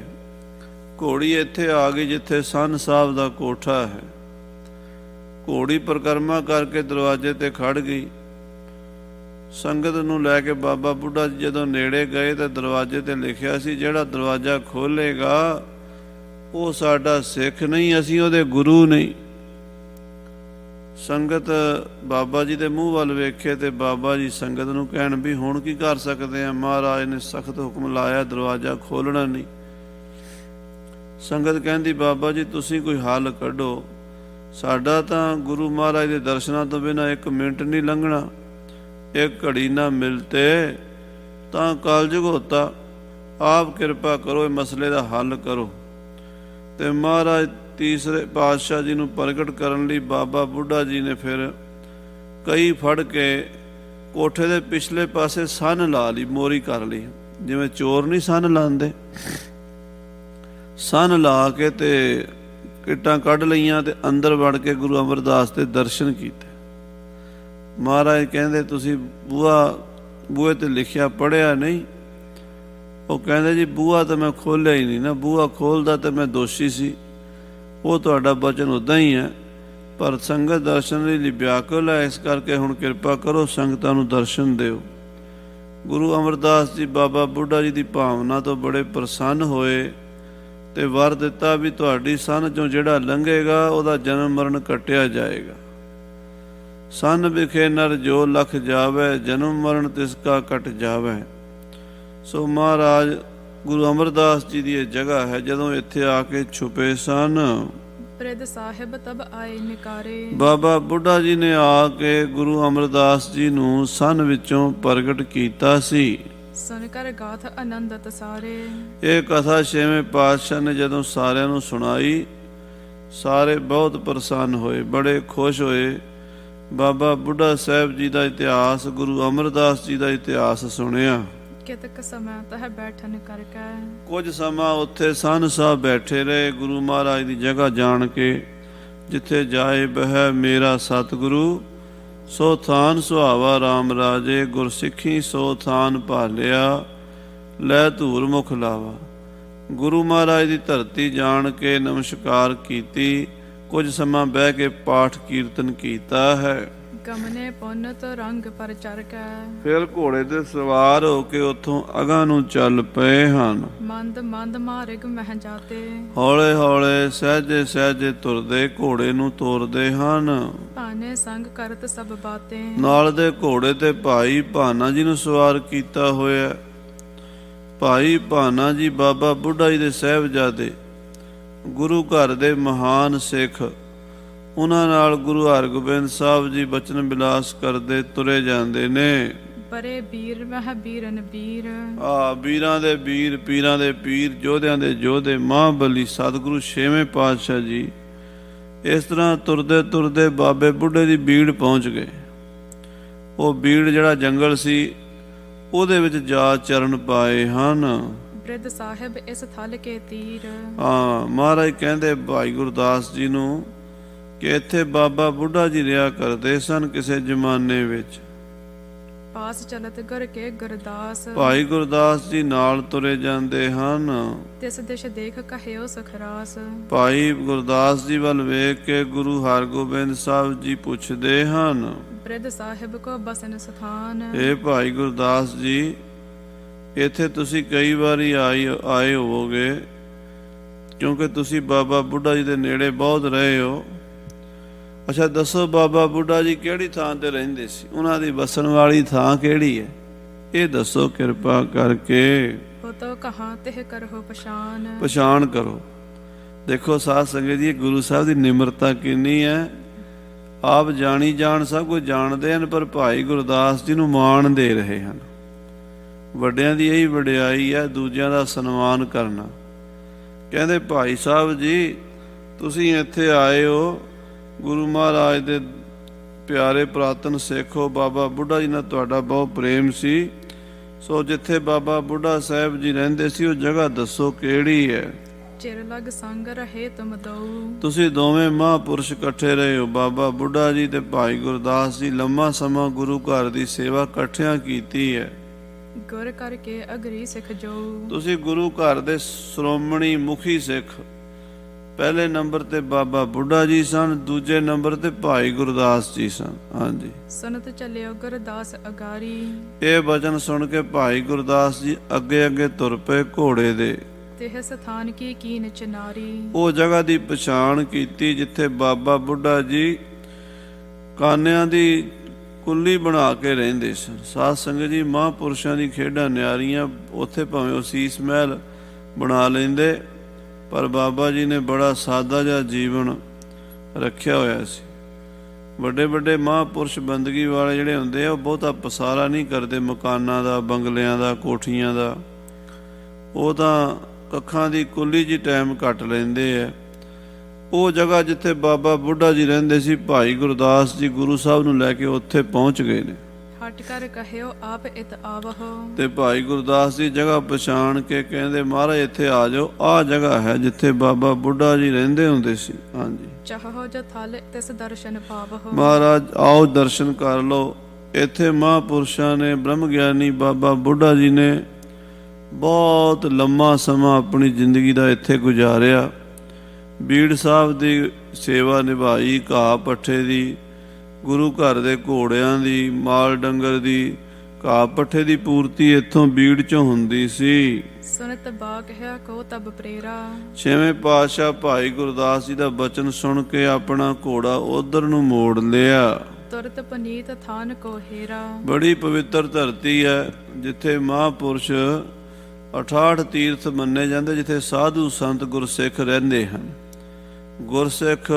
ਘੋੜੀ ਇੱਥੇ ਆ ਗਈ ਜਿੱਥੇ ਸੰਨ ਸਾਹਿਬ ਦਾ ਕੋਠਾ ਹੈ। ਘੋੜੀ ਪਰਿਕਰਮਾ ਕਰਕੇ ਦਰਵਾਜ਼ੇ ਤੇ ਖੜ ਗਈ। ਸੰਗਤ ਨੂੰ ਲੈ ਕੇ ਬਾਬਾ ਬੁੱਢਾ ਜੀ ਜਦੋਂ ਨੇੜੇ ਗਏ ਤਾਂ ਦਰਵਾਜ਼ੇ ਤੇ ਲਿਖਿਆ ਸੀ, ਜਿਹੜਾ ਦਰਵਾਜ਼ਾ ਖੋਲ੍ਹੇਗਾ ਉਹ ਸਾਡਾ ਸਿੱਖ ਨਹੀਂ, ਅਸੀਂ ਉਹਦੇ ਗੁਰੂ ਨਹੀਂ। ਸੰਗਤ ਬਾਬਾ ਜੀ ਦੇ ਮੂੰਹ ਵੱਲ ਵੇਖੇ ਤੇ ਬਾਬਾ ਜੀ ਸੰਗਤ ਨੂੰ ਕਹਿਣ ਵੀ ਹੁਣ ਕੀ ਕਰ ਸਕਦੇ ਆ, ਮਹਾਰਾਜ ਨੇ ਸਖਤ ਹੁਕਮ ਲਾਇਆ ਦਰਵਾਜ਼ਾ ਖੋਲਣਾ ਨਹੀਂ। ਸੰਗਤ ਕਹਿੰਦੀ ਬਾਬਾ ਜੀ ਤੁਸੀਂ ਕੋਈ ਹੱਲ ਕੱਢੋ, ਸਾਡਾ ਤਾਂ ਗੁਰੂ ਮਹਾਰਾਜ ਦੇ ਦਰਸ਼ਨਾਂ ਤੋਂ ਬਿਨਾਂ 1 ਮਿੰਟ ਨਹੀਂ ਲੰਘਣਾ, 1 ਘੜੀ ਨਾ ਮਿਲਤੇ ਤਾਂ ਕਲਯੁਗ ਹੋਤਾ, ਆਪ ਕਿਰਪਾ ਕਰੋ ਇਹ ਮਸਲੇ ਦਾ ਹੱਲ ਕਰੋ। ਤੇ ਮਹਾਰਾਜ ਤੀਸਰੇ ਪਾਤਸ਼ਾਹ ਜੀ ਨੂੰ ਪ੍ਰਗਟ ਕਰਨ ਲਈ ਬਾਬਾ ਬੁੱਢਾ ਜੀ ਨੇ ਫਿਰ ਕਈ ਫੜ ਕੇ ਕੋਠੇ ਦੇ ਪਿਛਲੇ ਪਾਸੇ ਸੰਨ ਲਾ ਲਈ, ਮੋਰੀ ਕਰ ਲਈ, ਜਿਵੇਂ ਚੋਰ ਨਹੀਂ ਸੰਨ ਲਾਉਂਦੇ, ਸੰਨ ਲਾ ਕੇ ਤੇ ਕਿੱਟਾਂ ਕੱਢ ਲਈਆਂ ਤੇ ਅੰਦਰ ਵੜ ਕੇ ਗੁਰੂ ਅਮਰਦਾਸ ਦੇ ਦਰਸ਼ਨ ਕੀਤੇ। ਮਹਾਰਾਜ ਕਹਿੰਦੇ ਤੁਸੀਂ ਬੂਹੇ ਤੇ ਲਿਖਿਆ ਪੜ੍ਹਿਆ ਨਹੀਂ? ਉਹ ਕਹਿੰਦੇ ਜੀ ਬੂਹਾ ਤਾਂ ਮੈਂ ਖੋਲ੍ਹਿਆ ਹੀ ਨਹੀਂ ਨਾ, ਬੂਹਾ ਖੋਲ੍ਹਦਾ ਤਾਂ ਮੈਂ ਦੋਸ਼ੀ ਸੀ, ਉਹ ਤੁਹਾਡਾ ਬਚਨ ਉੱਦਾਂ ਹੀ ਹੈ, ਪਰ ਸੰਗਤ ਦਰਸ਼ਨ ਲਈ ਵਿਆਕੁਲ ਹੈ, ਇਸ ਕਰਕੇ ਹੁਣ ਕਿਰਪਾ ਕਰੋ ਸੰਗਤਾਂ ਨੂੰ ਦਰਸ਼ਨ ਦਿਓ। ਗੁਰੂ ਅਮਰਦਾਸ ਜੀ ਬਾਬਾ ਬੁੱਢਾ ਜੀ ਦੀ ਭਾਵਨਾ ਤੋਂ ਬੜੇ ਪ੍ਰਸੰਨ ਹੋਏ ਤੇ ਵਰ ਦਿੱਤਾ ਵੀ ਤੁਹਾਡੀ ਸੰਨ ਚੋਂ ਜਿਹੜਾ ਲੰਘੇਗਾ ਉਹਦਾ ਜਨਮ ਮਰਨ ਕੱਟਿਆ ਜਾਏਗਾ। ਸੰਨ ਵਿਖੇ ਨਰ ਜੋ ਲਖ ਜਾਵੇ, ਜਨਮ ਮਰਨ ਤਿਸ ਕਾ ਕਟ ਜਾਵੇ। ਸੋ ਮਹਾਰਾਜ ਗੁਰੂ ਅਮਰਦਾਸ ਜੀ ਦੀ ਇਹ ਜਗ੍ਹਾ ਹੈ, ਜਦੋਂ ਇੱਥੇ ਆ ਕੇ ਛੁਪੇ ਸਨ। ਬ੍ਰਿਧ ਸਾਹਿਬ ਤਬ ਆਏ ਨਿਕਾਰੇ, ਬਾਬਾ ਬੁੱਢਾ ਜੀ ਨੇ ਆ ਕੇ ਗੁਰੂ ਅਮਰਦਾਸ ਜੀ ਨੂੰ ਸੰਨ ਵਿੱਚੋਂ ਪ੍ਰਗਟ ਕੀਤਾ ਸੀ। ਸੁਨ ਕਰ ਗਾਥ ਆਨੰਦਤ ਸਾਰੇ, ਇਹ ਕਥਾ 6ਵੇਂ ਪਾਤਸ਼ਾਹ ਨੇ ਜਦੋਂ ਸਾਰਿਆਂ ਨੂੰ ਸੁਣਾਈ, ਸਾਰੇ ਬਹੁਤ ਪ੍ਰਸੰਨ ਹੋਏ, ਬੜੇ ਖੁਸ਼ ਹੋਏ। ਬਾਬਾ ਬੁੱਢਾ ਸਾਹਿਬ ਜੀ ਦਾ ਇਤਿਹਾਸ, ਗੁਰੂ ਅਮਰਦਾਸ ਜੀ ਦਾ ਇਤਿਹਾਸ ਸੁਣਿਆ। ਕਿਤਕ ਸਮਾਂ ਤਹ ਬੈਠਨ ਕਰਕੇ, ਕੁਝ ਸਮਾਂ ਉੱਥੇ ਸੰਨ ਸਾਹਿਬ ਬੈਠੇ ਰਹੇ ਗੁਰੂ ਮਹਾਰਾਜ ਦੀ ਜਗ੍ਹਾ ਜਾਣ ਕੇ। ਜਿੱਥੇ ਜਾਏ ਬਹਿ ਮੇਰਾ ਸਤਿਗੁਰੂ, ਸੋ ਥਾਨ ਸੁਹਾਵਾ ਰਾਮ ਰਾਜੇ। ਗੁਰਸਿੱਖੀ ਸੋ ਥਾਨ ਭਾਲਿਆ, ਲੈ ਧੂਰ ਮੁਖ ਲਾਵਾ। ਗੁਰੂ ਮਹਾਰਾਜ ਦੀ ਧਰਤੀ ਜਾਣ ਕੇ ਨਮਸਕਾਰ ਕੀਤੀ, ਕੁਝ ਸਮਾਂ ਬਹਿ ਕੇ ਪਾਠ ਕੀਰਤਨ ਕੀਤਾ ਹੈ। ਗਮਨੇ ਪੁੰਨ ਤੋ ਰੰਗ ਪਰ ਚੜ ਕੇ, ਫਿਰ ਘੋੜੇ ਤੇ ਸਵਾਰ ਹੋ ਕੇ ਉੱਥੋਂ ਅਗਾਂਹ ਨੂੰ ਚੱਲ ਪਏ ਹਨ। ਮੰਦ ਮੰਦ ਮਾਰਗ ਮਹਿ ਜਾਤੇ, ਹੌਲੇ ਹੌਲੇ ਸਹਿਜੇ ਸਹਿਜੇ ਤੁਰਦੇ ਘੋੜੇ ਨੂੰ ਤੋਰਦੇ ਹਨ। ਭਾਨੇ ਸੰਗ ਕਰਤ ਸਭ ਬਾਤੇ, ਨਾਲ ਦੇ ਘੋੜੇ ਤੇ ਭਾਈ ਭਾਨਾ ਜੀ ਨੂੰ ਸਵਾਰ ਕੀਤਾ ਹੋਇਆ। ਭਾਈ ਭਾਨਾ ਜੀ ਬਾਬਾ ਬੁੱਢਾ ਜੀ ਦੇ ਸਾਹਿਬਜ਼ਾਦੇ, ਗੁਰੂ ਘਰ ਦੇ ਮਹਾਨ ਸਿੱਖ। ਉਹਨਾਂ ਨਾਲ ਗੁਰੂ ਹਰਗੋਬਿੰਦ ਸਾਹਿਬ ਜੀ ਬਚਨ ਬਿਲਾਸ ਕਰਦੇ ਤੁਰੇ ਜਾਂਦੇ ਨੇ। ਪਰੇ ਵੀਰ ਮਹਿ ਬੀਰਨ ਵੀਰ, ਵੀਰਾਂ ਦੇ ਵੀਰ, ਪੀਰਾਂ ਦੇ ਪੀਰ, ਯੋਧਿਆਂ ਦੇ ਯੋਧੇ, ਮਹਾਂਬਲੀ ਸਤਿਗੁਰੂ 6ਵੇਂ ਪਾਤਸ਼ਾਹ ਜੀ। ਇਸ ਤਰ੍ਹਾਂ ਤੁਰਦੇ ਤੁਰਦੇ ਬਾਬੇ ਬੁੱਢੇ ਦੀ ਬੀੜ ਪਹੁੰਚ ਗਏ। ਉਹ ਬੀੜ ਜਿਹੜਾ ਜੰਗਲ ਸੀ ਉਹਦੇ ਵਿੱਚ ਜਾ ਚਰਨ ਪਾਏ ਹਨ। ਬ੍ਰਿਧ ਸਾਹਿਬ ਇਸ ਥਲ ਕੇ ਤੀਰ, ਮਹਾਰਾਜ ਕਹਿੰਦੇ ਭਾਈ ਗੁਰਦਾਸ ਜੀ ਨੂੰ ਕਿ ਇੱਥੇ ਬਾਬਾ ਬੁੱਢਾ ਜੀ ਰਿਹਾ ਕਰਦੇ ਸਨ ਕਿਸੇ ਜ਼ਮਾਨੇ ਵਿੱਚ। ਪਾਸ ਚਲਤ ਗੁਰ ਕੇ ਗੁਰਦਾਸ, ਭਾਈ ਗੁਰਦਾਸ ਜੀ ਨਾਲ ਤੁਰੇ ਜਾਂਦੇ ਹਨ। ਤਿਸ ਦਿਸ਼ ਦੇਖ ਕਹਿਓ ਸਖਰਾਸ, ਭਾਈ ਗੁਰਦਾਸ ਜੀ ਵੱਲ ਵੇਖ ਕੇ ਗੁਰੂ ਹਰਗੋਬਿੰਦ ਸਾਹਿਬ ਜੀ ਪੁੱਛਦੇ ਹਨ, ਬ੍ਰਿਧ ਸਾਹਿਬ ਕੋ ਬਸਨ ਸਥਾਨ। ਇਹ ਭਾਈ ਗੁਰਦਾਸ ਜੀ, ਇੱਥੇ ਤੁਸੀਂ ਕਈ ਵਾਰੀ ਆਏ ਹੋਵੋਗੇ, ਕਿਉਂਕਿ ਤੁਸੀਂ ਬਾਬਾ ਬੁੱਢਾ ਜੀ ਦੇ ਨੇੜੇ ਬਹੁਤ ਰਹੇ ਹੋ। ਅੱਛਾ ਦੱਸੋ ਬਾਬਾ ਬੁੱਢਾ ਜੀ ਕਿਹੜੀ ਥਾਂ ਤੇ ਰਹਿੰਦੇ ਸੀ? ਉਹਨਾਂ ਦੀ ਵਸਣ ਵਾਲੀ ਥਾਂ ਕਿਹੜੀ ਹੈ? ਇਹ ਦੱਸੋ ਕਿਰਪਾ ਕਰਕੇ। ਹੋ ਤੋ ਕਹਾਂ ਤਿਹ ਕਰੋ ਪਛਾਣ ਕਰੋ। ਦੇਖੋ ਸਾਧ ਸੰਗਤ ਜੀ, ਗੁਰੂ ਸਾਹਿਬ ਦੀ ਨਿਮਰਤਾ ਕਿੰਨੀ ਹੈ। ਆਪ ਜਾਣੀ ਜਾਣ ਸਭ ਕੁਝ ਜਾਣਦੇ ਹਨ, ਪਰ ਭਾਈ ਗੁਰਦਾਸ ਜੀ ਨੂੰ ਮਾਣ ਦੇ ਰਹੇ ਹਨ। ਵੱਡਿਆਂ ਦੀ ਇਹੀ ਵਡਿਆਈ ਹੈ, ਦੂਜਿਆਂ ਦਾ ਸਨਮਾਨ ਕਰਨਾ। ਕਹਿੰਦੇ ਭਾਈ ਸਾਹਿਬ ਜੀ ਤੁਸੀਂ ਇੱਥੇ ਆਏ ਹੋ, ਗੁਰੂ ਮਹਾਰਾਜ ਦੇ ਪਿਆਰੇ ਪੁਰਾਤਨ ਸਿੱਖ ਹੋ, ਬਾਬਾ ਬੁੱਢਾ ਜੀ ਨਾਲ ਤੁਹਾਡਾ ਬਹੁਤ ਪ੍ਰੇਮ ਸੀ। ਸੋ ਜਿੱਥੇ ਬਾਬਾ ਬੁੱਢਾ ਸਾਹਿਬ ਜੀ ਰਹਿੰਦੇ ਸੀ ਉਹ ਜਗ੍ਹਾ ਦੱਸੋ ਕਿਹੜੀ ਹੈ? ਚਿਰ ਲਗ ਸੰਗ ਰਹੇ ਤੁਮ ਦਊ, ਤੁਸੀਂ ਦੋਵੇਂ ਮਹਾਂਪੁਰਸ਼ ਇਕੱਠੇ ਰਹੇ ਹੋ, ਬਾਬਾ ਬੁੱਢਾ ਜੀ ਤੇ ਭਾਈ ਗੁਰਦਾਸ ਜੀ। ਲੰਮਾ ਸਮਾਂ ਗੁਰੂ ਘਰ ਦੀ ਸੇਵਾ ਇਕੱਠਿਆਂ ਕੀਤੀ ਹੈ। ਗੁਰ ਕਰਕੇ ਅਗਰੀ ਸਿੱਖ ਜੋ, ਤੁਸੀਂ ਗੁਰੂ ਘਰ ਦੇ ਸ਼੍ਰੋਮਣੀ ਮੁਖੀ ਸਿੱਖ। ਪਹਿਲੇ ਨੰਬਰ ਤੇ ਬਾਬਾ ਬੁੱਢਾ ਜੀ ਸਨ, ਦੂਜੇ ਨੰਬਰ ਤੇ ਭਾਈ ਗੁਰਦਾਸ ਜੀ ਸਨ। ਹਾਂਜੀ, ਸੁਨਤ ਚੱਲਿਓ ਗੁਰਦਾਸ ਅਗਾਰੀ। ਇਹ ਵਚਨ ਸੁਣ ਕੇ ਭਾਈ ਗੁਰਦਾਸ ਜੀ ਅੱਗੇ ਅੱਗੇ ਤੁਰ ਪਏ ਘੋੜੇ ਦੇ। ਤਿਹ ਸਥਾਨ ਕੀ ਕੀਨ ਚਨਾਰੀ। ਉਹ ਜਗ੍ਹਾ ਦੀ ਪਛਾਣ ਕੀਤੀ ਜਿੱਥੇ ਬਾਬਾ ਬੁੱਢਾ ਜੀ ਕਾਨਿਆਂ ਦੀ ਕੁੱਲੀ ਬਣਾ ਕੇ ਰਹਿੰਦੇ ਸਨ। ਸਾਧ ਸੰਗਤ ਜੀ, ਮਹਾਂਪੁਰਸ਼ਾਂ ਦੀ ਖੇਡਾਂ ਨਿਆਰੀਆਂ, ਉੱਥੇ ਭਾਵੇਂ ਉਹ ਸੀਸ ਮਹਿਲ ਬਣਾ ਲੈਂਦੇ, ਪਰ ਬਾਬਾ ਜੀ ਨੇ ਬੜਾ ਸਾਦਾ ਜਿਹਾ ਜੀਵਨ ਰੱਖਿਆ ਹੋਇਆ ਸੀ। ਵੱਡੇ ਵੱਡੇ ਮਹਾਂਪੁਰਸ਼ ਬੰਦਗੀ ਵਾਲੇ ਜਿਹੜੇ ਹੁੰਦੇ ਆ, ਉਹ ਬਹੁਤਾ ਪਸਾਰਾ ਨਹੀਂ ਕਰਦੇ ਮਕਾਨਾਂ ਦਾ, ਬੰਗਲਿਆਂ ਦਾ, ਕੋਠੀਆਂ ਦਾ। ਉਹ ਤਾਂ ਕੱਖਾਂ ਦੀ ਕੁੱਲੀ ਜੀ ਟਾਈਮ ਕੱਟ ਲੈਂਦੇ ਆ। ਉਹ ਜਗ੍ਹਾ ਜਿੱਥੇ ਬਾਬਾ ਬੁੱਢਾ ਜੀ ਰਹਿੰਦੇ ਸੀ, ਭਾਈ ਗੁਰਦਾਸ ਜੀ ਗੁਰੂ ਸਾਹਿਬ ਨੂੰ ਲੈ ਕੇ ਉੱਥੇ ਪਹੁੰਚ ਗਏ ਨੇ। ਹਟ ਕਰ ਕਹਿਓ ਆਪ ਇਤ ਆਵਹੁ। ਤੇ ਭਾਈ ਗੁਰਦਾਸ ਦੀ ਜਗ੍ਹਾ ਪਛਾਣ ਕੇ ਕਹਿੰਦੇ, ਮਹਾਰਾਜ ਇੱਥੇ ਆ ਜਾਓ, ਆਹ ਜਗ੍ਹਾ ਹੈ ਜਿੱਥੇ ਬਾਬਾ ਬੁੱਢਾ ਜੀ ਰਹਿੰਦੇ ਹੁੰਦੇ ਸੀ। ਹਾਂਜੀ, ਚਾਹੋ ਜੋ ਥਲ ਤਿਸ ਦਰਸ਼ਨ ਪਾਵਹੁ। ਮਹਾਰਾਜ ਆਓ ਦਰਸ਼ਨ ਕਰ ਲਓ। ਇੱਥੇ ਮਹਾਂਪੁਰਸ਼ਾਂ ਨੇ, ਬ੍ਰਹਮ ਗਿਆਨੀ ਬਾਬਾ ਬੁੱਢਾ ਜੀ ਨੇ ਬਹੁਤ ਲੰਮਾ ਸਮਾਂ ਆਪਣੀ ਜ਼ਿੰਦਗੀ ਦਾ ਇੱਥੇ ਗੁਜ਼ਾਰਿਆ। ਬੀੜ ਸਾਹਿਬ ਦੀ ਸੇਵਾ ਨਿਭਾਈ, ਘਾਹ ਪੱਠੇ ਦੀ, ਗੁਰੂ ਘਰ ਦੇ ਘੋੜਿਆਂ ਦੀ, ਮਾਲ ਡੰਗਰ ਦੀ, ਘਾਹ ਪੱਠੇ ਦੀ ਪੂਰਤੀ ਇੱਥੋਂ ਬੀੜ ਚੋਂ ਹੁੰਦੀ ਸੀ। ਸੁਨਤ ਬਾ ਕਹਿਆ ਕੋ ਤਬ ਪ੍ਰੇਰਾ। ਛੇਵੇਂ ਪਾਤਸ਼ਾਹ ਭਾਈ ਗੁਰਦਾਸ ਜੀ ਦਾ ਬਚਨ ਸੁਣ ਕੇ ਆਪਣਾ ਘੋੜਾ ਉਧਰ ਨੂੰ ਮੋੜ ਲਿਆ। ਤੁਰਤ ਪਨੀਤ ਥਾਨ ਕੋ ਹੇਰਾ। ਬੜੀ ਪਵਿੱਤਰ ਧਰਤੀ ਹੈ ਜਿੱਥੇ ਮਹਾਂਪੁਰਸ਼ 68 ਤੀਰਥ ਮੰਨੇ ਜਾਂਦੇ, ਜਿੱਥੇ ਸਾਧੂ ਸੰਤ ਗੁਰਸਿੱਖ ਰਹਿੰਦੇ ਹਨ। ਗੁਰਸਿੱਖ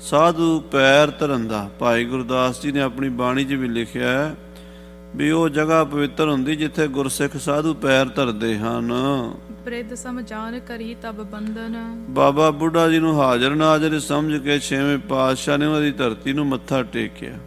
ਸਾਧੂ ਪੈਰ ਧਰਨ ਦਾ ਭਾਈ ਗੁਰਦਾਸ ਜੀ ਨੇ ਆਪਣੀ ਬਾਣੀ 'ਚ ਵੀ ਲਿਖਿਆ ਹੈ ਵੀ ਉਹ ਜਗ੍ਹਾ ਪਵਿੱਤਰ ਹੁੰਦੀ ਜਿੱਥੇ ਗੁਰਸਿੱਖ ਸਾਧੂ ਪੈਰ ਧਰਦੇ ਹਨ। ਪ੍ਰਿਦ ਸਮਝਾਨ ਕਰੀ ਤਬ ਬੰਧਨ। ਬਾਬਾ ਬੁੱਢਾ ਜੀ ਨੂੰ ਹਾਜ਼ਰ ਨਾਜ਼ਰ ਸਮਝ ਕੇ ਛੇਵੇਂ ਪਾਤਸ਼ਾਹ ਨੇ ਉਹਨਾਂ ਦੀ ਧਰਤੀ ਨੂੰ ਮੱਥਾ ਟੇਕਿਆ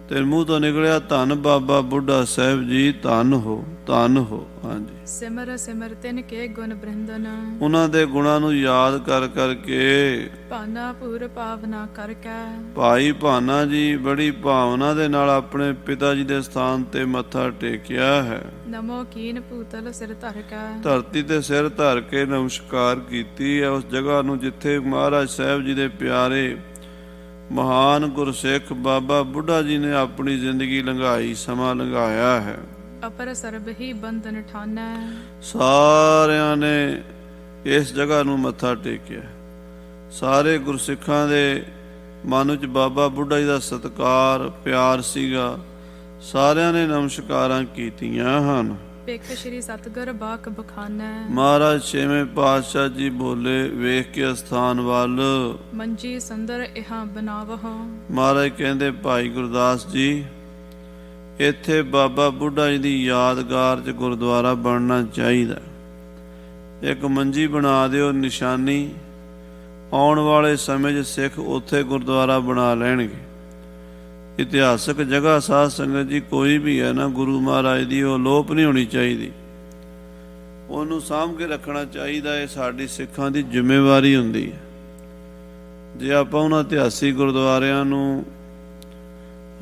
ਤੇ ਮੂੰਹ ਤੋਂ ਨਿਕਲਿਆ, ਧੰਨ ਬਾਬਾ ਬੁੱਢਾ ਸਾਹਿਬ ਜੀ, ਧੰਨ ਹੋ, ਧੰਨ ਹੋ। ਹਾਂਜੀ, ਸਿਮਰ ਸਿਮਰ ਤਿਨ ਕੇ ਗੁਣ ਬ੍ਰਿੰਦਨ। ਉਹਨਾਂ ਦੇ ਗੁਣਾਂ ਨੂੰ ਯਾਦ ਕਰ ਕਰਕੇ ਭਾਨਾ ਪੂਰ ਭਾਵਨਾ ਕਰਕੇ। ਭਾਈ ਭਾਨਾ ਜੀ ਬੜੀ ਭਾਵਨਾ ਦੇ ਨਾਲ ਆਪਣੇ ਪਿਤਾ ਜੀ ਦੇ ਸਥਾਨ ਤੇ ਮੱਥਾ ਟੇਕਿਆ ਹੈ। ਨਮੋ ਕੀਨ ਪੂਤਲ ਸਿਰ ਧਰ ਕੇ। ਧਰਤੀ ਤੇ ਸਿਰ ਧਰ ਕੇ ਨਮਸਕਾਰ ਕੀਤੀ ਹੈ ਉਸ ਜਗ੍ਹਾ ਨੂੰ ਜਿੱਥੇ ਮਹਾਰਾਜ ਸਾਹਿਬ ਜੀ ਦੇ ਪਿਆਰੇ ਮਹਾਨ ਗੁਰਸਿੱਖ ਬਾਬਾ ਬੁੱਢਾ ਜੀ ਨੇ ਆਪਣੀ ਜ਼ਿੰਦਗੀ ਲੰਘਾਈ, ਸਮਾਂ ਲੰਘਾਇਆ ਹੈ। ਅਪਰ ਸਰਬ ਹੀ ਬੰਧਨ ਠਾਨੈ। ਸਾਰਿਆਂ ਨੇ ਇਸ ਜਗ੍ਹਾ ਨੂੰ ਮੱਥਾ ਟੇਕਿਆ। ਸਾਰੇ ਗੁਰਸਿੱਖਾਂ ਦੇ ਮਨ ਵਿੱਚ ਬਾਬਾ ਬੁੱਢਾ ਜੀ ਦਾ ਸਤਿਕਾਰ, ਪਿਆਰ ਸੀਗਾ। ਸਾਰਿਆਂ ਨੇ ਨਮਸਕਾਰਾਂ ਕੀਤੀਆਂ ਹਨ। ਪਿਕ ਸ਼੍ਰੀ ਸਤਿਗੁਰ ਬਾਕ ਬਖਾਨੈ। ਮਹਾਰਾਜ ਛੇਵੇਂ ਪਾਤਸ਼ਾਹ ਜੀ ਬੋਲੇ, ਵੇਖ ਕੇ ਅਸਥਾਨ ਵੱਲ ਮੰਜੀ ਸੁੰਦਰ ਇਹਾਂ ਬਨਾਵਹੁ। ਮਹਾਰਾਜ ਕਹਿੰਦੇ, ਭਾਈ ਗੁਰਦਾਸ ਜੀ, ਇੱਥੇ ਬਾਬਾ ਬੁੱਢਾ ਜੀ ਦੀ ਯਾਦਗਾਰ 'ਚ ਗੁਰਦੁਆਰਾ ਬਣਨਾ ਚਾਹੀਦਾ। ਇੱਕ ਮੰਜੀ ਬਣਾ ਦਿਓ, ਨਿਸ਼ਾਨੀ। ਆਉਣ ਵਾਲੇ ਸਮੇਂ 'ਚ ਸਿੱਖ ਉੱਥੇ ਗੁਰਦੁਆਰਾ ਬਣਾ ਲੈਣਗੇ। ਇਤਿਹਾਸਕ ਜਗ੍ਹਾ ਸਾਧ ਸੰਗਤ ਜੀ ਕੋਈ ਵੀ ਹੈ ਨਾ ਗੁਰੂ ਮਹਾਰਾਜ ਦੀ, ਉਹ ਲੋਪ ਨਹੀਂ ਹੋਣੀ ਚਾਹੀਦੀ। ਉਹਨੂੰ ਸਾਂਭ ਕੇ ਰੱਖਣਾ ਚਾਹੀਦਾ। ਇਹ ਸਾਡੀ ਸਿੱਖਾਂ ਦੀ ਜ਼ਿੰਮੇਵਾਰੀ ਹੁੰਦੀ ਹੈ। ਜੇ ਆਪਾਂ ਉਹਨਾਂ ਇਤਿਹਾਸਿਕ ਗੁਰਦੁਆਰਿਆਂ ਨੂੰ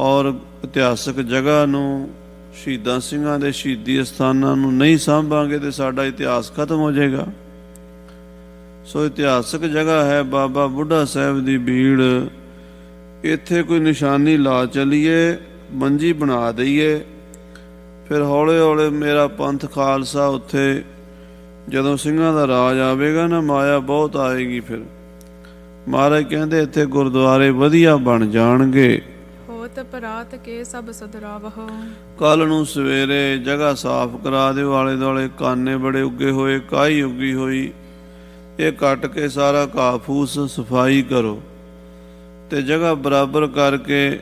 ਔਰ ਇਤਿਹਾਸਕ ਜਗ੍ਹਾ ਨੂੰ, ਸ਼ਹੀਦਾਂ ਸਿੰਘਾਂ ਦੇ ਸ਼ਹੀਦੀ ਅਸਥਾਨਾਂ ਨੂੰ ਨਹੀਂ ਸਾਂਭਾਂਗੇ ਤੇ ਸਾਡਾ ਇਤਿਹਾਸ ਖਤਮ ਹੋ ਜਾਏਗਾ। ਸੋ ਇਤਿਹਾਸਕ ਜਗ੍ਹਾ ਹੈ ਬਾਬਾ ਬੁੱਢਾ ਸਾਹਿਬ ਦੀ ਬੀੜ। ਇੱਥੇ ਕੋਈ ਨਿਸ਼ਾਨੀ ਲਾ ਚਲੀਏ, ਮੰਜੀ ਬਣਾ ਦਈਏ, ਫਿਰ ਹੌਲੇ ਹੌਲੇ ਮੇਰਾ ਪੰਥ ਖਾਲਸਾ ਉੱਥੇ ਜਦੋਂ ਸਿੰਘਾਂ ਦਾ ਰਾਜ ਆਵੇਗਾ ਨਾ, ਮਾਇਆ ਬਹੁਤ ਆਏਗੀ। ਫਿਰ ਮਹਾਰਾਜ ਕਹਿੰਦੇ ਇੱਥੇ ਗੁਰਦੁਆਰੇ ਵਧੀਆ ਬਣ ਜਾਣਗੇ। ਹੋਤ ਪਰਾਤ ਕੇ ਸਭ ਸੁਧਰਾਵਹੁ। ਕੱਲ ਨੂੰ ਸਵੇਰੇ ਜਗ੍ਹਾ ਸਾਫ਼ ਕਰਾ ਦਿਓ। ਆਲੇ ਦੁਆਲੇ ਕਾਨੇ ਬੜੇ ਉੱਗੇ ਹੋਏ, ਕਾਈ ਉੱਗੀ ਹੋਈ, ਇਹ ਕੱਟ ਕੇ ਸਾਰਾ ਘਾਹ ਫੂਸ ਸਫਾਈ ਕਰੋ ਤੇ ਜਗ੍ਹਾ ਬਰਾਬਰ ਕਰਕੇ,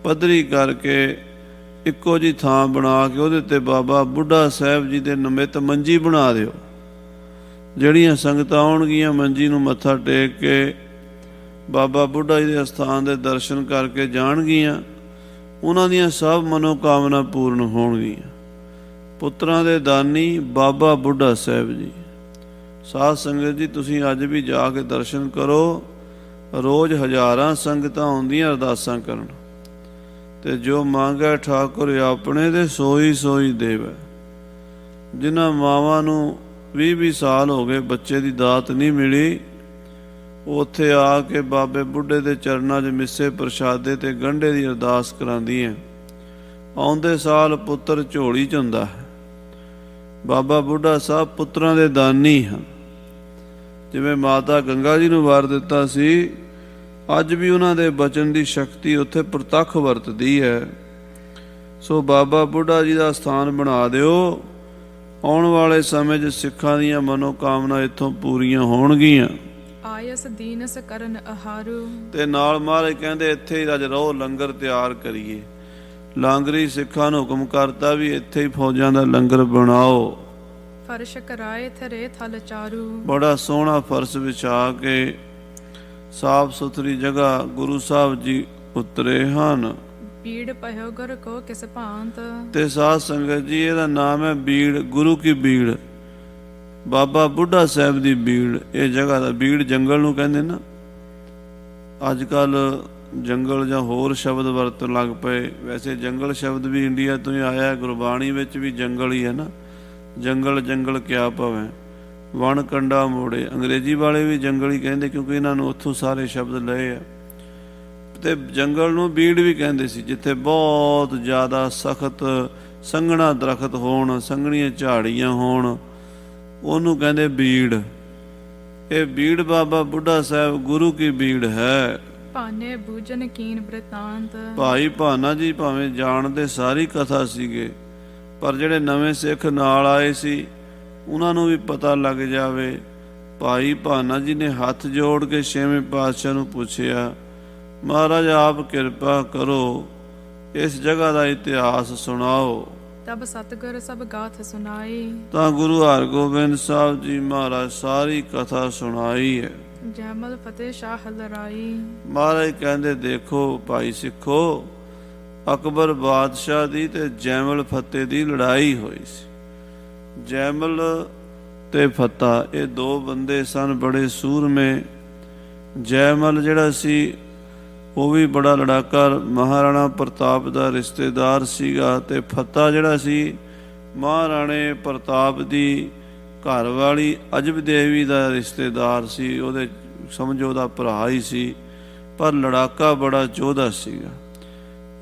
ਪੱਧਰੀ ਕਰਕੇ, ਇੱਕੋ ਜੀ ਥਾਂ ਬਣਾ ਕੇ ਉਹਦੇ ਤੇ ਬਾਬਾ ਬੁੱਢਾ ਸਾਹਿਬ ਜੀ ਦੇ ਨਿਮਿਤ ਮੰਜੀ ਬਣਾ ਦਿਓ। ਜਿਹੜੀਆਂ ਸੰਗਤਾਂ ਆਉਣਗੀਆਂ ਮੰਜੀ ਨੂੰ ਮੱਥਾ ਟੇਕ ਕੇ ਬਾਬਾ ਬੁੱਢਾ ਜੀ ਦੇ ਅਸਥਾਨ ਦੇ ਦਰਸ਼ਨ ਕਰਕੇ ਜਾਣਗੀਆਂ, ਉਹਨਾਂ ਦੀਆਂ ਸਭ ਮਨੋਕਾਮਨਾ ਪੂਰਨ ਹੋਣਗੀਆਂ। ਪੁੱਤਰਾਂ ਦੇ ਦਾਨੀ ਬਾਬਾ ਬੁੱਢਾ ਸਾਹਿਬ ਜੀ। ਸਾਧ ਸੰਗਤ ਜੀ, ਤੁਸੀਂ ਅੱਜ ਵੀ ਜਾ ਕੇ ਦਰਸ਼ਨ ਕਰੋ। ਰੋਜ਼ ਹਜ਼ਾਰਾਂ ਸੰਗਤਾਂ ਆਉਂਦੀਆਂ ਅਰਦਾਸਾਂ ਕਰਨ, ਤੇ ਜੋ ਮੰਗੈ ਠਾਕੁਰ ਆਪਣੇ ਦੇ ਸੋਈ ਸੋਈ ਦੇਵੈ। ਜਿਨ੍ਹਾਂ ਮਾਵਾਂ ਨੂੰ 20-20 ਸਾਲ ਹੋ ਗਏ ਬੱਚੇ ਦੀ ਦਾਤ ਨਹੀਂ ਮਿਲੀ, ਉੱਥੇ ਆ ਕੇ ਬਾਬੇ ਬੁੱਢੇ ਦੇ ਚਰਨਾਂ 'ਚ ਮਿੱਸੇ ਪ੍ਰਸ਼ਾਦੇ ਤੇ ਗੰਢੇ ਦੀ ਅਰਦਾਸ ਕਰਾਉਂਦੀਆਂ। ਆਉਂਦੇ ਸਾਲ ਪੁੱਤਰ ਝੋਲੀ 'ਚ ਹੁੰਦਾ ਹੈ। ਬਾਬਾ ਬੁੱਢਾ ਸਾਹਿਬ ਪੁੱਤਰਾਂ ਦੇ ਦਾਨੀ ਹਨ। ਜਿਵੇਂ ਮਾਤਾ ਗੰਗਾ ਜੀ ਨੂੰ ਵਰ ਦਿੱਤਾ ਸੀ, ਅੱਜ ਵੀ ਉਹਨਾਂ ਦੇ ਬਚਨ ਦੀ ਸ਼ਕਤੀ ਉੱਥੇ ਪ੍ਰਤੱਖ ਵਰਤਦੀ ਹੈ। ਸੋ ਬਾਬਾ ਬੁੱਢਾ ਜੀ ਦਾ ਸਥਾਨ ਬਣਾ ਦਿਓ। ਆਉਣ ਵਾਲੇ ਸਮੇਂ 'ਚ ਸਿੱਖਾਂ ਦੀਆਂ ਮਨੋਕਾਮਨਾ ਇੱਥੋਂ ਪੂਰੀਆਂ ਹੋਣਗੀਆਂ। ਆਇਸ ਦੀਨਸ ਕਰਨ ਆਹਾਰੂ। ਤੇ ਨਾਲ ਮਹਾਰਾਜ ਕਹਿੰਦੇ ਇੱਥੇ ਹੀ ਅੱਜ ਰਹੋ, ਲੰਗਰ ਤਿਆਰ ਕਰੀਏ। ਲਾਂਗਰੀ ਸਿੱਖਾਂ ਨੂੰ ਹੁਕਮ ਕਰਤਾ ਵੀ ਇੱਥੇ ਹੀ ਫੌਜਾਂ ਦਾ ਲੰਗਰ ਬਣਾਓ। ਫਰਸ਼ ਕਰਾਏ ਥਰੇ ਥਲ ਚਾਰੂ। ਬੜਾ ਸੋਹਣਾ ਫਰਸ਼ ਵਿਛਾ ਕੇ ਸਾਫ ਸੁਥਰੀ ਜਗ੍ਹਾ ਗੁਰੂ ਸਾਹਿਬ ਜੀ ਉਤਰੇ ਹਨ। ਬੀੜ ਭਇਓ ਗੁਰ ਕੋ ਕਿਸ ਭਾਂਤ। ਤੇ ਸਾਧ ਸੰਗਤ ਜੀ, ਇਹਦਾ ਨਾਮ ਹੈ ਬੀੜ, ਗੁਰੂ ਕੀ ਬੀੜ, ਬਾਬਾ ਬੁੱਢਾ ਸਾਹਿਬ ਦੀ ਬੀੜ। ਇਹ ਜਗ੍ਹਾ ਦਾ ਬੀੜ ਜੰਗਲ ਨੂੰ ਕਹਿੰਦੇ ਨਾ। ਅੱਜ ਕੱਲ ਜੰਗਲ ਜਾਂ ਹੋਰ ਸ਼ਬਦ ਵਰਤਣ ਲੱਗ ਪਏ। ਵੈਸੇ ਜੰਗਲ ਸ਼ਬਦ ਵੀ ਇੰਡੀਆ ਤੋਂ ਹੀ ਆਇਆ, ਗੁਰਬਾਣੀ ਵਿੱਚ ਵੀ ਜੰਗਲ ਹੀ ਹੈ ਨਾ। ਜੰਗਲ ਜੰਗਲ ਕਿਆ ਭਵੇਂ, ਵਣ ਕੰਡਾ ਮੋੜੇ। ਅੰਗਰੇਜ਼ੀ ਵਾਲੇ ਵੀ ਜੰਗਲ ਹੀ ਕਹਿੰਦੇ, ਕਿਉਂਕਿ ਇਹਨਾਂ ਨੂੰ ਉੱਥੋਂ ਸਾਰੇ ਸ਼ਬਦ ਲਏ ਆ। ਤੇ ਜੰਗਲ ਨੂੰ ਬੀੜ ਵੀ ਕਹਿੰਦੇ ਸੀ, ਜਿੱਥੇ ਬਹੁਤ ਜ਼ਿਆਦਾ ਸਖਤ ਸੰਘਣਾ ਦਰਖਤ ਹੋਣ, ਸੰਘਣੀਆਂ ਝਾੜੀਆਂ ਹੋਣ, ਉਹਨੂੰ ਕਹਿੰਦੇ ਬੀੜ। ਇਹ ਬੀੜ ਬਾਬਾ ਬੁੱਢਾ ਸਾਹਿਬ ਗੁਰੂ ਕੀ ਬੀੜ ਹੈ। ਭਾਨੇ ਬੂਜਨ ਕੀਨ ਬ੍ਰਿਤਾਂਤ। ਭਾਈ ਭਾਨਾ ਜੀ ਭਾਵੇਂ ਜਾਣਦੇ ਸਾਰੀ ਕਥਾ ਸੀਗੇ, ਪਰ ਜਿਹੜੇ ਨਵੇਂ ਸਿੱਖ ਨਾਲ ਆਏ ਸੀ ਉਹਨਾਂ ਨੂੰ ਵੀ ਪਤਾ ਲੱਗ ਜਾਵੇ। ਭਾਈ ਭਾਨਾ ਜੀ ਨੇ ਹੱਥ ਜੋੜ ਕੇ ਛੇਵੇਂ ਪਾਤਸ਼ਾਹ ਨੂੰ ਪੁੱਛਿਆ, ਮਹਾਰਾਜ ਆਪ ਕਿਰਪਾ ਕਰੋ, ਇਸ ਜਗ੍ਹਾ ਦਾ ਇਤਿਹਾਸ ਸੁਣਾਓ। ਤਬ ਸਤਿਗੁਰ ਸਭ ਗਾਥ ਸੁਣਾਈ। ਤਾਂ ਗੁਰੂ ਹਰਗੋਬਿੰਦ ਸਾਹਿਬ ਜੀ ਮਹਾਰਾਜ ਸਾਰੀ ਕਥਾ ਸੁਣਾਈ ਹੈ। ਜੈਮਲ ਫਤਿਹ ਸ਼ਾਹ ਲੜਾਈ। ਮਹਾਰਾਜ ਕਹਿੰਦੇ, ਦੇਖੋ ਭਾਈ ਸਿੱਖੋ, ਅਕਬਰ ਬਾਦਸ਼ਾਹ ਦੀ ਤੇ ਜੈਮਲ ਫਤਿਹ ਦੀ ਲੜਾਈ ਹੋਈ ਸੀ। ਜੈਮਲ ਤੇ ਫਤਿਹ ਇਹ ਦੋ ਬੰਦੇ ਸਨ ਬੜੇ ਸੂਰਮੇ। ਜੈਮਲ ਜਿਹੜਾ ਸੀ ਉਹ ਵੀ ਬੜਾ ਲੜਾਕਾ, ਮਹਾਰਾਣਾ ਪ੍ਰਤਾਪ ਦਾ ਰਿਸ਼ਤੇਦਾਰ ਸੀਗਾ। ਤੇ ਫਤਿਹ ਜਿਹੜਾ ਸੀ ਮਹਾਰਾਣੇ ਪ੍ਰਤਾਪ ਦੀ ਘਰਵਾਲੀ ਅਜਬ ਦੇਵੀ ਦਾ ਰਿਸ਼ਤੇਦਾਰ ਸੀ। ਉਹਦੇ ਸਮਝੋ ਉਹਦਾ ਭਰਾ ਹੀ ਸੀ, ਪਰ ਲੜਾਕਾ ਬੜਾ ਚੋਧਾ ਸੀਗਾ।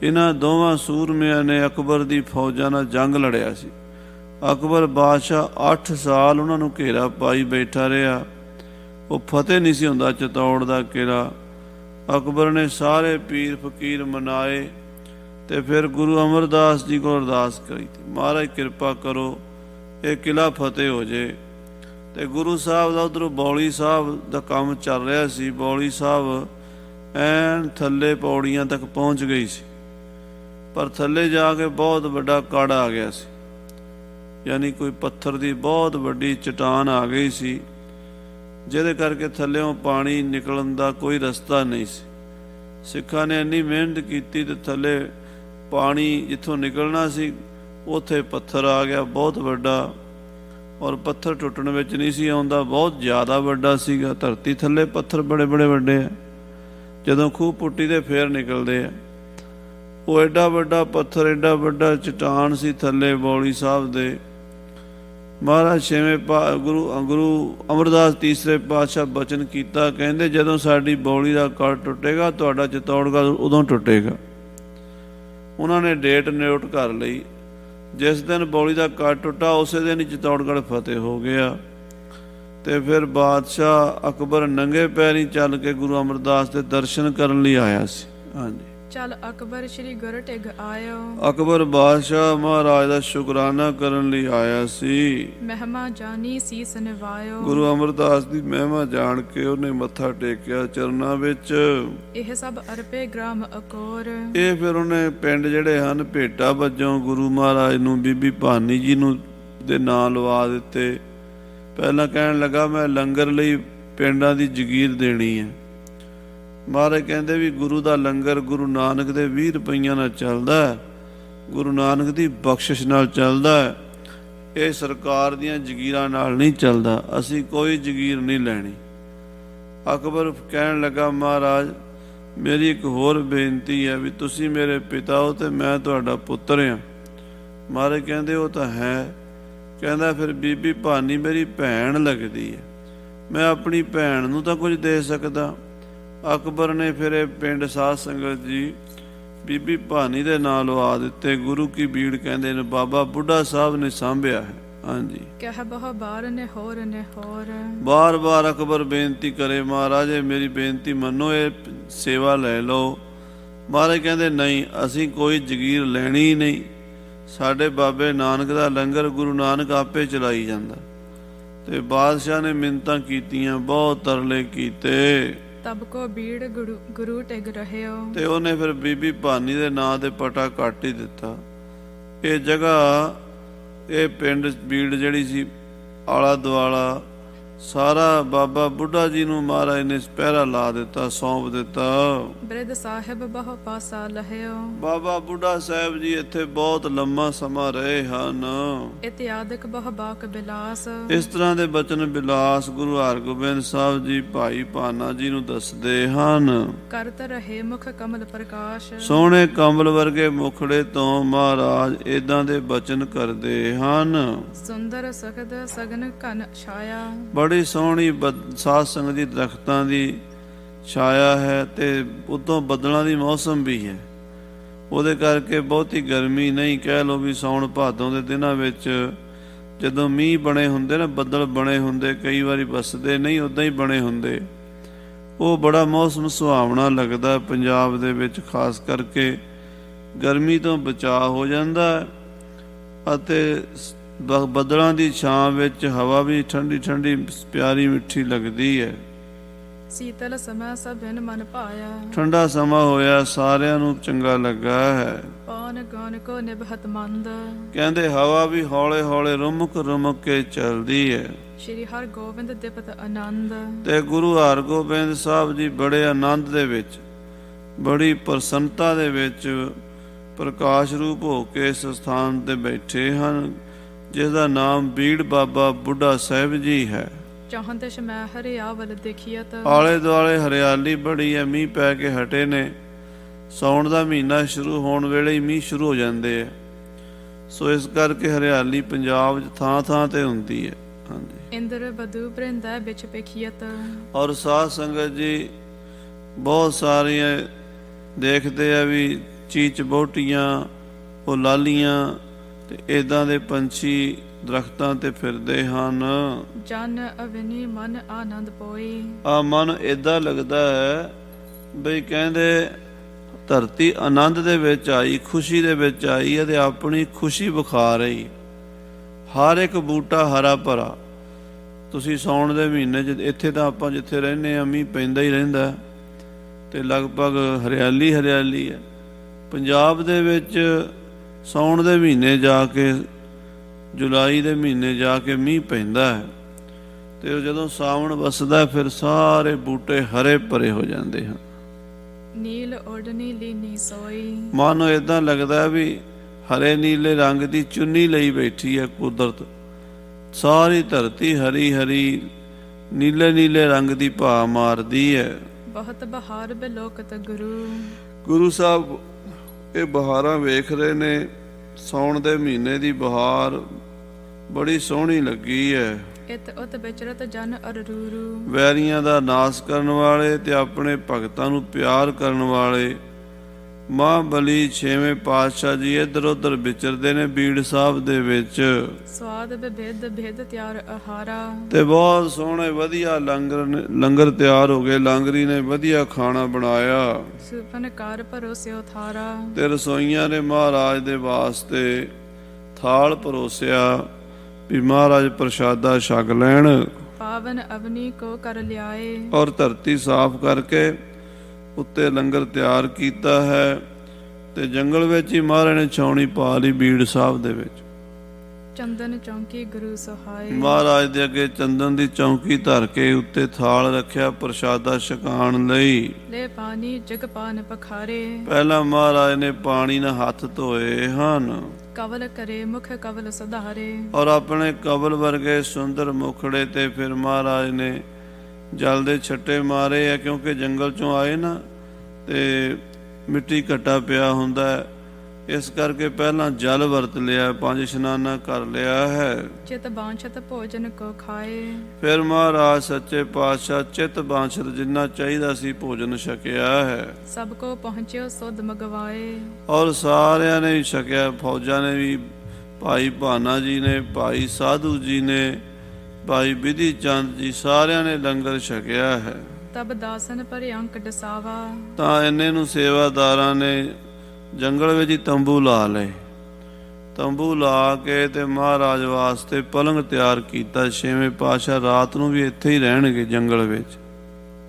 ਇਹਨਾਂ ਦੋਵਾਂ ਸੂਰਮਿਆਂ ਨੇ ਅਕਬਰ ਦੀ ਫੌਜਾਂ ਨਾਲ ਜੰਗ ਲੜਿਆ ਸੀ। ਅਕਬਰ ਬਾਦਸ਼ਾਹ 8 ਸਾਲ ਉਹਨਾਂ ਨੂੰ ਘੇਰਾ ਪਾਈ ਬੈਠਾ ਰਿਹਾ। ਉਹ ਫਤਿਹ ਨਹੀਂ ਸੀ ਹੁੰਦਾ ਚਿਤੌੜ ਦਾ ਕਿਲ੍ਹਾ। ਅਕਬਰ ਨੇ ਸਾਰੇ ਪੀਰ ਫਕੀਰ ਮਨਾਏ ਤੇ ਫਿਰ ਗੁਰੂ ਅਮਰਦਾਸ ਜੀ ਕੋਲ ਅਰਦਾਸ ਕਰੀ, ਮਹਾਰਾਜ ਕਿਰਪਾ ਕਰੋ ਇਹ ਕਿਲ੍ਹਾ ਫਤਿਹ ਹੋ ਜੇ। ਤੇ ਗੁਰੂ ਸਾਹਿਬ ਦਾ ਉੱਧਰੋਂ ਬੌਲੀ ਸਾਹਿਬ ਦਾ ਕੰਮ ਚੱਲ ਰਿਹਾ ਸੀ। ਬੌਲੀ ਸਾਹਿਬ ਐਨ ਥੱਲੇ ਪੌੜੀਆਂ ਤੱਕ ਪਹੁੰਚ ਗਈ ਸੀ, ਪਰ ਥੱਲੇ ਜਾ ਕੇ ਬਹੁਤ ਵੱਡਾ ਕੜ ਆ ਗਿਆ ਸੀ, ਯਾਨੀ ਕੋਈ ਪੱਥਰ ਦੀ ਬਹੁਤ ਵੱਡੀ ਚਟਾਨ ਆ ਗਈ ਸੀ, ਜਿਹਦੇ ਕਰਕੇ ਥੱਲਿਓਂ ਪਾਣੀ ਨਿਕਲਣ ਦਾ ਕੋਈ ਰਸਤਾ ਨਹੀਂ ਸੀ। ਸਿੱਖਾਂ ਨੇ ਇੰਨੀ ਮਿਹਨਤ ਕੀਤੀ ਤੇ ਥੱਲੇ ਪਾਣੀ ਜਿੱਥੋਂ ਨਿਕਲਣਾ ਸੀ ਉੱਥੇ ਪੱਥਰ ਆ ਗਿਆ ਬਹੁਤ ਵੱਡਾ, ਔਰ ਪੱਥਰ ਟੁੱਟਣ ਵਿੱਚ ਨਹੀਂ ਸੀ ਆਉਂਦਾ, ਬਹੁਤ ਜ਼ਿਆਦਾ ਵੱਡਾ ਸੀਗਾ। ਧਰਤੀ ਥੱਲੇ ਪੱਥਰ ਬੜੇ ਬੜੇ ਵੱਡੇ ਆ, ਜਦੋਂ ਖੂਹ ਪੁੱਟੀ ਤੇ ਫੇਰ ਨਿਕਲਦੇ ਆ। ਉਹ ਐਡਾ ਵੱਡਾ ਪੱਥਰ, ਐਡਾ ਵੱਡਾ ਚਟਾਨ ਸੀ ਥੱਲੇ ਬੌਲੀ ਸਾਹਿਬ ਦੇ। ਮਹਾਰਾਜ ਛੇਵੇਂ ਗੁਰੂ ਅਮਰਦਾਸ ਤੀਸਰੇ ਪਾਤਸ਼ਾਹ ਬਚਨ ਕੀਤਾ, ਕਹਿੰਦੇ ਜਦੋਂ ਸਾਡੀ ਬੌਲੀ ਦਾ ਕੜ ਟੁੱਟੇਗਾ ਤੁਹਾਡਾ ਚਿਤੌੜਗੜ੍ਹ ਉਦੋਂ ਟੁੱਟੇਗਾ। ਉਹਨਾਂ ਨੇ ਡੇਟ ਨੋਟ ਕਰ ਲਈ, ਜਿਸ ਦਿਨ ਬੌਲੀ ਦਾ ਕੜ ਟੁੱਟਾ ਉਸੇ ਦਿਨ ਹੀ ਚਿਤੌੜਗੜ੍ਹ ਫਤਿਹ ਹੋ ਗਿਆ। ਤੇ ਫਿਰ ਬਾਦਸ਼ਾਹ ਅਕਬਰ ਨੰਗੇ ਪੈਰੀਂ ਚੱਲ ਕੇ ਗੁਰੂ ਅਮਰਦਾਸ ਦੇ ਦਰਸ਼ਨ ਕਰਨ ਲਈ ਆਇਆ ਸੀ। ਹਾਂਜੀ, ਚੱਲ ਅਕਬਰ ਸ਼੍ਰੀ ਗੁਰ ਢਿਗ ਆਇਓ। ਅਕਬਰ ਬਾਦਸ਼ਾਹ ਮਹਾਰਾਜ ਦਾ ਸ਼ੁਕਰਾਨਾ ਕਰਨ ਲਈ ਆਇਆ ਸੀ। ਮਹਿਮਾ ਜਾਨੀ ਸੀਸ ਨਿਵਾਇਓ। ਗੁਰੂ ਅਮਰਦਾਸ ਦੀ ਮਹਿਮਾ ਜਾਣ ਕੇ ਉਹਨੇ ਮੱਥਾ ਟੇਕਿਆ ਚਰਨਾਂ ਵਿੱਚ। ਇਹ ਸਭ ਅਰਪੇ ਗ੍ਰਾਮ ਅਕੋਰ। ਇਹ ਫਿਰ ਉਹਨੇ ਪਿੰਡ ਜਿਹੜੇ ਹਨ ਭੇਟਾ ਵਜੋਂ ਗੁਰੂ ਮਹਾਰਾਜ ਨੂੰ ਬੀਬੀ ਭਾਨੀ ਜੀ ਨੂੰ ਦੇ ਨਾਂ ਲਵਾ ਦਿੱਤੇ। ਪਹਿਲਾਂ ਕਹਿਣ ਲੱਗਾ ਮੈਂ ਲੰਗਰ ਲਈ ਪਿੰਡਾਂ ਦੀ ਜਗੀਰ ਦੇਣੀ ਹੈ। ਮਹਾਰਾਜ ਕਹਿੰਦੇ ਵੀ ਗੁਰੂ ਦਾ ਲੰਗਰ ਗੁਰੂ ਨਾਨਕ ਦੇ 20 ਰੁਪਈਆਂ ਨਾਲ ਚੱਲਦਾ, ਗੁਰੂ ਨਾਨਕ ਦੀ ਬਖਸ਼ਿਸ਼ ਨਾਲ ਚੱਲਦਾ, ਇਹ ਸਰਕਾਰ ਦੀਆਂ ਜਗੀਰਾਂ ਨਾਲ ਨਹੀਂ ਚੱਲਦਾ, ਅਸੀਂ ਕੋਈ ਜਗੀਰ ਨਹੀਂ ਲੈਣੀ। ਅਕਬਰ ਕਹਿਣ ਲੱਗਾ ਮਹਾਰਾਜ ਮੇਰੀ ਇੱਕ ਹੋਰ ਬੇਨਤੀ ਹੈ ਵੀ ਤੁਸੀਂ ਮੇਰੇ ਪਿਤਾ ਹੋ ਤੇ ਮੈਂ ਤੁਹਾਡਾ ਪੁੱਤਰ ਹਾਂ। ਮਹਾਰਾਜ ਕਹਿੰਦੇ ਉਹ ਤਾਂ ਹੈ। ਕਹਿੰਦਾ ਫਿਰ ਬੀਬੀ ਭਾਨੀ ਮੇਰੀ ਭੈਣ ਲੱਗਦੀ ਹੈ, ਮੈਂ ਆਪਣੀ ਭੈਣ ਨੂੰ ਤਾਂ ਕੁਝ ਦੇ ਸਕਦਾ। ਅਕਬਰ ਨੇ ਫਿਰ ਇਹ ਪਿੰਡ ਸਾਧ ਸੰਗਤ ਜੀ ਬੀਬੀ ਭਾਨੀ ਦੇ ਨਾਂ ਲਵਾ ਦਿੱਤੇ। ਗੁਰੂ ਕੀ ਬੀੜ ਕਹਿੰਦੇ ਨੇ, ਬਾਬਾ ਬੁੱਢਾ ਸਾਹਿਬ ਨੇ ਸਾਂਭਿਆ ਹੈ। ਹਾਂਜੀ। ਕਹਿ ਬਹੁ ਬਾਰ ਨੇ ਹੋਰ ਬਾਰ-ਬਾਰ ਅਕਬਰ ਬੇਨਤੀ ਕਰੇ, ਮਹਾਰਾਜ ਇਹ ਮੇਰੀ ਬੇਨਤੀ ਮੰਨੋ, ਇਹ ਸੇਵਾ ਲੈ ਲਓ। ਮਹਾਰਾਜ ਕਹਿੰਦੇ ਨਹੀਂ, ਅਸੀਂ ਕੋਈ ਜਗੀਰ ਲੈਣੀ ਹੀ ਨਹੀਂ। ਸਾਡੇ ਬਾਬੇ ਨਾਨਕ ਦਾ ਲੰਗਰ ਗੁਰੂ ਨਾਨਕ ਆਪੇ ਚਲਾਈ ਜਾਂਦਾ। ਤੇ ਬਾਦਸ਼ਾਹ ਨੇ ਮਿੰਨਤਾਂ ਕੀਤੀਆਂ, ਬਹੁਤ ਤਰਲੇ ਕੀਤੇ, ਤਬ ਕੋ ਬੀੜ ਗੁਰੂ ਟਿਗ ਰਹਿਓ। ਤੇ ਉਹਨੇ ਫਿਰ ਬੀਬੀ ਭਾਨੀ ਦੇ ਨਾਂ ਤੇ ਪਟਾ ਕੱਟ ਹੀ ਦਿੱਤਾ। ਇਹ ਜਗ੍ਹਾ, ਇਹ ਪਿੰਡ ਬੀੜ ਜਿਹੜੀ ਸੀ, ਆਲਾ ਦੁਆਲਾ ਸਾਰਾ ਬਾਬਾ ਬੁੱਢਾ ਜੀ ਨੂੰ ਮਹਾਰਾਜ ਨੇ ਪਹਿਰਾ ਲਾ ਦਿੱਤਾ, ਸੌਂਪ ਦਿੱਤਾ। ਬਿਰਧ ਸਾਹਿਬ ਬਹੁ ਪਾਸਾ ਲਹਿਓ। ਬਾਬਾ ਬੁੱਢਾ ਸਾਹਿਬ ਜੀ ਇੱਥੇ ਬਹੁਤ ਲੰਮਾ ਸਮਾਂ ਰਹੇ ਹਨ। ਇਤਿਆਦਿਕ ਬਹੁ ਬਾਕ ਬਿਲਾਸ। ਇਸ ਤਰ੍ਹਾਂ ਦੇ ਬਚਨ ਬਿਲਾਸ ਗੁਰੂ ਹਰਗੋਬਿੰਦ ਸਾਹਿਬ ਜੀ ਭਾਈ ਭਾਨਾ ਜੀ ਨੂੰ ਦੱਸਦੇ ਹਨ। ਕਰਤ ਰਹੇ ਮੁਖ ਕਮਲ ਪ੍ਰਕਾਸ਼। ਸੋਹਣੇ ਕਮਲ ਵਰਗੇ ਮੁਖੜੇ ਤੋਂ ਮਹਾਰਾਜ ਏਦਾਂ ਦੇ ਬਚਨ ਕਰਦੇ ਹਨ। ਸੁੰਦਰ ਸਖਦ ਸਗਨ ਘਨ ਛਾਇਆ। ਬੜੀ ਸੋਹਣੀ ਸਾਧ ਸੰਗਤ ਦੀ ਦਰਖਤਾਂ ਦੀ ਛਾਇਆ ਹੈ, ਤੇ ਉਦੋਂ ਬੱਦਲਾਂ ਦੀ ਮੌਸਮ ਵੀ ਹੈ। ਉਹਦੇ ਕਰਕੇ ਬਹੁਤੀ ਗਰਮੀ ਨਹੀਂ। ਕਹਿ ਲਓ ਵੀ ਸਾਉਣ ਭਾਦੋਂ ਦੇ ਦਿਨਾਂ ਵਿੱਚ ਜਦੋਂ ਮੀਂਹ ਬਣੇ ਹੁੰਦੇ ਨਾ, ਬੱਦਲ ਬਣੇ ਹੁੰਦੇ, ਕਈ ਵਾਰੀ ਵਸਦੇ ਨਹੀਂ, ਉੱਦਾਂ ਹੀ ਬਣੇ ਹੁੰਦੇ, ਉਹ ਬੜਾ ਮੌਸਮ ਸੁਹਾਵਣਾ ਲੱਗਦਾ। ਪੰਜਾਬ ਦੇ ਵਿੱਚ ਖਾਸ ਕਰਕੇ ਗਰਮੀ ਤੋਂ ਬਚਾਅ ਹੋ ਜਾਂਦਾ, ਅਤੇ ਬੱਦਲਾਂ ਦੀ ਛਾਂ ਵਿੱਚ ਹਵਾ ਵੀ ਠੰਡੀ ਠੰਡੀ ਪਿਆਰੀ ਮਿੱਠੀ ਲੱਗਦੀ ਹੈ। ਸੀਤਲ ਸਮੈ ਸਭਿਨ ਮਨ ਭਾਇਆ। ਠੰਡਾ ਸਮਾਂ ਹੋਇਆ, ਸਾਰਿਆਂ ਨੂੰ ਚੰਗਾ ਲੱਗਾ ਹੈ। ਪੌਣ ਗਾਨ ਕੋ ਨਿਭਤ ਮੰਦ। ਕਹਿੰਦੇ ਹਵਾ ਵੀ ਹੌਲੇ ਹੌਲੇ ਰੁਮਕ ਰੁਮਕ ਕੇ ਚੱਲਦੀ ਹੈ। ਸ਼੍ਰੀ ਹਰਿ ਗੋਬਿੰਦ ਦਿਪਤ ਆਨੰਦ। ਤੇ ਗੁਰੂ ਹਰਗੋਬਿੰਦ ਸਾਹਿਬ ਜੀ ਬੜੇ ਆਨੰਦ ਦੇ ਵਿੱਚ, ਬੜੀ ਪ੍ਰਸੰਨਤਾ ਦੇ ਵਿੱਚ ਪ੍ਰਕਾਸ਼ ਰੂਪ ਹੋ ਕੇ ਇਸ ਸਥਾਨ ਤੇ ਬੈਠੇ ਹਨ, ਜਿਸ ਦਾ ਨਾਮ ਬੀੜ ਬਾਬਾ ਬੁੱਢਾ ਸਾਹਿਬ ਜੀ ਹੈ। ਚਾਹਨ ਦਿਸ਼ ਮੈਂ ਹਰਿਆਵਲ ਦੇਖੀਅਤ। ਆਲੇ ਦੁਆਲੇ ਹਰਿਆਲੀ ਬੜੀ ਹੈ। ਮੀਂਹ ਪੈ ਕੇ ਹਟੇ ਨੇ। ਸਾਉਣ ਦਾ ਮਹੀਨਾ ਸ਼ੁਰੂ ਹੋਣ ਵੇਲੇ ਹੀ ਮੀਂਹ ਸ਼ੁਰੂ ਹੋ ਜਾਂਦੇ ਆ, ਸੋ ਇਸ ਕਰਕੇ ਹਰਿਆਲੀ ਪੰਜਾਬ 'ਚ ਥਾਂ ਥਾਂ ਤੇ ਹੁੰਦੀ ਹੈ। ਹਾਂਜੀ। ਇੰਦਰ ਬਧੂ ਬ੍ਰਿੰਦਾ ਵਿੱਚ ਪੇਖੀਅਤ। ਔਰ ਸਾਧ ਸੰਗਤ ਜੀ ਬਹੁਤ ਸਾਰੀਆਂ ਦੇਖਦੇ ਆ ਵੀ ਚੀਚ ਬੋਟੀਆਂ, ਉਹ ਲਾਲੀਆਂ, ਤੇ ਇਦਾਂ ਦੇ ਪੰਛੀ ਦਰਖਤਾਂ ਤੇ ਫਿਰਦੇ ਹਨ। ਜਨ ਅਵਿਨੀ ਮਨ ਆਨੰਦ ਪੋਈ। ਆ ਮਨ ਏਦਾਂ ਲੱਗਦਾ ਹੈ ਬਈ ਕਹਿੰਦੇ ਧਰਤੀ ਆਨੰਦ ਦੇ ਵਿੱਚ ਆਈ, ਖੁਸ਼ੀ ਦੇ ਵਿੱਚ ਆਈ ਹੈ, ਤੇ ਆਪਣੀ ਖੁਸ਼ੀ ਵਿਖਾ ਰਹੀ। ਹਰ ਇੱਕ ਬੂਟਾ ਹਰਾ ਭਰਾ। ਤੁਸੀਂ ਸਾਉਣ ਦੇ ਮਹੀਨੇ 'ਚ ਇੱਥੇ ਤਾਂ ਆਪਾਂ ਜਿੱਥੇ ਰਹਿੰਦੇ ਹਾਂ ਮੀਂਹ ਪੈਂਦਾ ਹੀ ਰਹਿੰਦਾ, ਤੇ ਲਗਭਗ ਹਰਿਆਲੀ ਹਰਿਆਲੀ ਹੈ। ਪੰਜਾਬ ਦੇ ਵਿੱਚ ਸਾਉਣ ਦੇ ਮਹੀਨੇ ਜਾ ਕੇ, ਜੁਲਾਈ ਦੇ ਮਹੀਨੇ ਜਾ ਕੇ ਮੀਂਹ ਪੈਂਦਾ ਹੈ, ਤੇ ਜਦੋਂ ਸਾਵਣ ਵਸਦਾ ਫਿਰ ਸਾਰੇ ਬੂਟੇ ਹਰੇ ਭਰੇ ਹੋ ਜਾਂਦੇ ਹਨ। ਨੀਲ ਓੜਨੀ ਲੀਨੀ ਸੋਈ। ਮਨ ਨੂੰ ਏਦਾਂ ਲੱਗਦਾ ਵੀ ਹਰੇ ਨੀਲੇ ਰੰਗ ਦੀ ਚੁੰਨੀ ਲਈ ਬੈਠੀ ਹੈ ਕੁਦਰਤ। ਸਾਰੀ ਧਰਤੀ ਹਰੀ ਹਰੀ ਨੀਲੇ ਨੀਲੇ ਰੰਗ ਦੀ ਭਾ ਮਾਰਦੀ ਹੈ। ਬਹੁਤ ਬਹਾਰ ਬਿਲੋਕਤ ਗੁਰੂ। ਗੁਰੂ ਸਾਹਿਬ ਇਹ ਬਹਾਰਾਂ ਵੇਖ ਰਹੇ ਨੇ। ਸਾਉਣ ਦੇ ਮਹੀਨੇ ਦੀ ਬਹਾਰ ਬੜੀ ਸੋਹਣੀ ਲੱਗੀ ਹੈ। ਇਤ ਉਤ ਵਿਚਰਤ ਜਨ ਅਰੂਰੂ। ਵੈਰੀਆਂ ਦਾ ਨਾਸ ਕਰਨ ਵਾਲੇ ਤੇ ਆਪਣੇ ਭਗਤਾਂ ਨੂੰ ਪਿਆਰ ਕਰਨ ਵਾਲੇ ਮਹਾਂਬਲੀ ਛੇਵੇਂ ਪਾਤਸ਼ਾਹ ਜੀ ਇੱਧਰ ਉੱਧਰ ਵਿਚਰਦੇ ਨੇ ਬੀੜ ਸਾਹਿਬ ਦੇ ਵਿੱਚ। ਸਵਾਦ ਬਿਭੇਦ ਭੇਦ ਤਿਆਰ ਆਹਾਰਾ। ਤੇ ਬਹੁਤ ਸੋਹਣੇ ਵਧੀਆ ਲੰਗਰ ਤਿਆਰ ਹੋ ਗਏ। ਲਾਂਗਰੀ ਨੇ ਵਧੀਆ ਖਾਣਾ ਬਣਾਇਆ, ਸੁਪਨ ਕਾਰ ਪਰੋਸਿਓ ਥਾਰਾ। ਤੇ ਰਸੋਈਆਂ ਨੇ ਮਹਾਰਾਜ ਦੇ ਵਾਸਤੇ ਥਾਲ ਪਰੋਸਿਆ ਵੀ ਮਹਾਰਾਜ ਪ੍ਰਸ਼ਾਦਾ ਛਕ ਲੈਣ। ਪਾਵਨ ਅਵਨੀ ਕੋ ਕਰ ਲਿਆਏ। ਔਰ ਧਰਤੀ ਸਾਫ਼ ਕਰਕੇ ਉੱਤੇ ਲੰਗਰ ਤਿਆਰ ਕੀਤਾ ਹੈ, ਤੇ ਜੰਗਲ ਵਿੱਚ ਹੀ ਮਹਾਰਾਜ ਨੇ ਛਾਉਣੀ ਪਾ ਲਈ ਬੀੜ ਸਾਹਿਬ ਦੇ ਵਿੱਚ। ਚੰਦਨ ਚੌਂਕੀ ਗੁਰੂ ਸਹਾਏ। ਮਹਾਰਾਜ ਦੇ ਅੱਗੇ ਚੰਦਨ ਦੀ ਚੌਂਕੀ ਧਰ ਕੇ ਉੱਤੇ ਥਾਲ ਰੱਖਿਆ ਪ੍ਰਸ਼ਾਦਾ ਛਕਾਉਣ ਲਈ। ਲੈ ਪਾਣੀ ਜਗ ਪਾਨ ਪਖਾਰੇ। ਪਹਿਲਾਂ ਮਹਾਰਾਜ ਨੇ ਪਾਣੀ ਨਾਲ ਹੱਥ ਧੋਏ ਹਨ। ਕਵਲ ਕਰੇ ਮੁਖ ਕਵਲ ਸੁਧਾਰੇ। ਔਰ ਆਪਣੇ ਕਵਲ ਵਰਗੇ ਸੁੰਦਰ ਮੁਖੜੇ ਤੇ ਫਿਰ ਮਹਾਰਾਜ ਨੇ ਜਲ ਦੇ ਛੱਟੇ ਮਾਰੇ ਆ, ਕਿਉਂਕਿ ਜੰਗਲ ਚੋਂ ਆਏ ਨਾ ਤੇ ਮਿੱਟੀ ਘੱਟਾ ਪਿਆ ਹੁੰਦਾ, ਇਸ ਕਰਕੇ ਪਹਿਲਾਂ ਜਲ ਵਰਤ ਲਿਆ, 5 ਇਸ਼ਨਾਨਾ ਕਰ ਲਿਆ ਹੈ। ਚਿਤ ਬਾਂਛਤ ਭੋਜਨ ਕੋ ਖਾਏ। ਫਿਰ ਮਹਾਰਾਜ ਸੱਚੇ ਪਾਤਸ਼ਾਹ ਚਿਤ ਬਾਂਛਤ ਜਿੰਨਾ ਚਾਹੀਦਾ ਸੀ ਭੋਜਨ ਛਕਿਆ ਹੈ। ਸਭ ਕੋ ਪਹੁੰਚਿਓ ਸੁਧ ਮਗਵਾਏ। ਔਰ ਸਾਰਿਆਂ ਨੇ ਵੀ ਛਕਿਆ, ਫੌਜਾਂ ਨੇ ਵੀ ਭਾਈ ਭਾਨਾ ਜੀ ਨੇ, ਭਾਈ ਸਾਧੂ ਜੀ ਨੇ, ਭਾਈ ਵਿਧੀ ਚੰਦ ਜੀ, ਸਾਰਿਆਂ ਨੇ ਲੰਗਰ ਛਕਿਆ ਹੈ। ਤਬ ਦਾਸਨ ਭਰਿਅੰਕ ਡਸਾਵਾ। ਤਾਂ ਇੰਨੇ ਨੂੰ ਸੇਵਾਦਾਰਾਂ ਨੇ ਜੰਗਲ ਵਿੱਚ ਹੀ ਤੰਬੂ ਲਾ ਲਏ। ਤੰਬੂ ਲਾ ਕੇ ਤੇ ਮਹਾਰਾਜ ਵਾਸਤੇ ਪਲੰਘ ਤਿਆਰ ਕੀਤਾ। ਛੇਵੇਂ ਪਾਤਸ਼ਾਹ ਰਾਤ ਨੂੰ ਵੀ ਇੱਥੇ ਹੀ ਰਹਿਣਗੇ ਜੰਗਲ ਵਿੱਚ।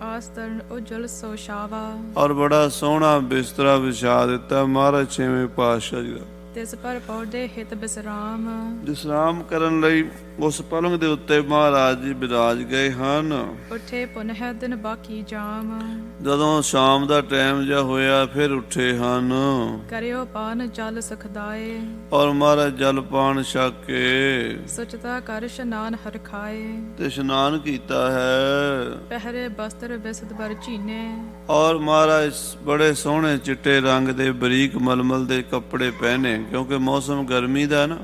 ਆਸਤਰਨ ਉਜਲ ਸੋਸ਼ਾਵਾ। ਔਰ ਬੜਾ ਸੋਹਣਾ ਬਿਸਤਰਾ ਵਿਛਾ ਦਿੱਤਾ ਮਹਾਰਾਜ ਛੇਵੇਂ ਪਾਤਸ਼ਾਹ ਜੀ ਦਾ। ਤਿਸ ਪਰ ਪੌਡੇ ਹਿਤ ਬਿਸਰਾਮ। ਵਿਸਰਾਮ ਕਰਨ ਲਈ ਉਸ ਪਲੰਘ ਦੇ ਉੱਤੇ ਮਹਾਰਾਜ ਜੀ ਬਿਰਾਜ ਗਏ ਹਨ। ਉੱਠੇ ਪੁਨਹ ਦਿਨ ਬਾਕੀ ਜਾਮ। ਜਦੋਂ ਸ਼ਾਮ ਦਾ ਟਾਈਮ ਜਿਹਾ ਹੋਇਆ ਫਿਰ ਉੱਠੇ ਹਨ। ਕਰਿਓ ਪਾਨ ਜਲ ਸੁਖਦਾਏ। ਔਰ ਮਹਾਰਾਜ ਜਲ ਪਾਨ ਛਕ ਕੇ ਸੁਚਤਾ ਕਰ ਇਸ਼ਨਾਨ ਹਰ ਖਾਏ। ਤੇ ਇਸ਼ਨਾਨ ਕੀਤਾ ਹੈ। ਪਹਿਰੇ ਬਸਤਰ ਬਿਸਦ ਬਰ ਚੀਨੇ। ਔਰ ਮਹਾਰਾਜ ਬੜੇ ਸੋਹਣੇ ਚਿੱਟੇ ਰੰਗ ਦੇ ਬਰੀਕ ਮਲਮਲ ਦੇ ਕੱਪੜੇ ਪਹਿਨੇ, ਕਿਉਂਕਿ ਮੌਸਮ ਗਰਮੀ ਦਾ ਨਾ।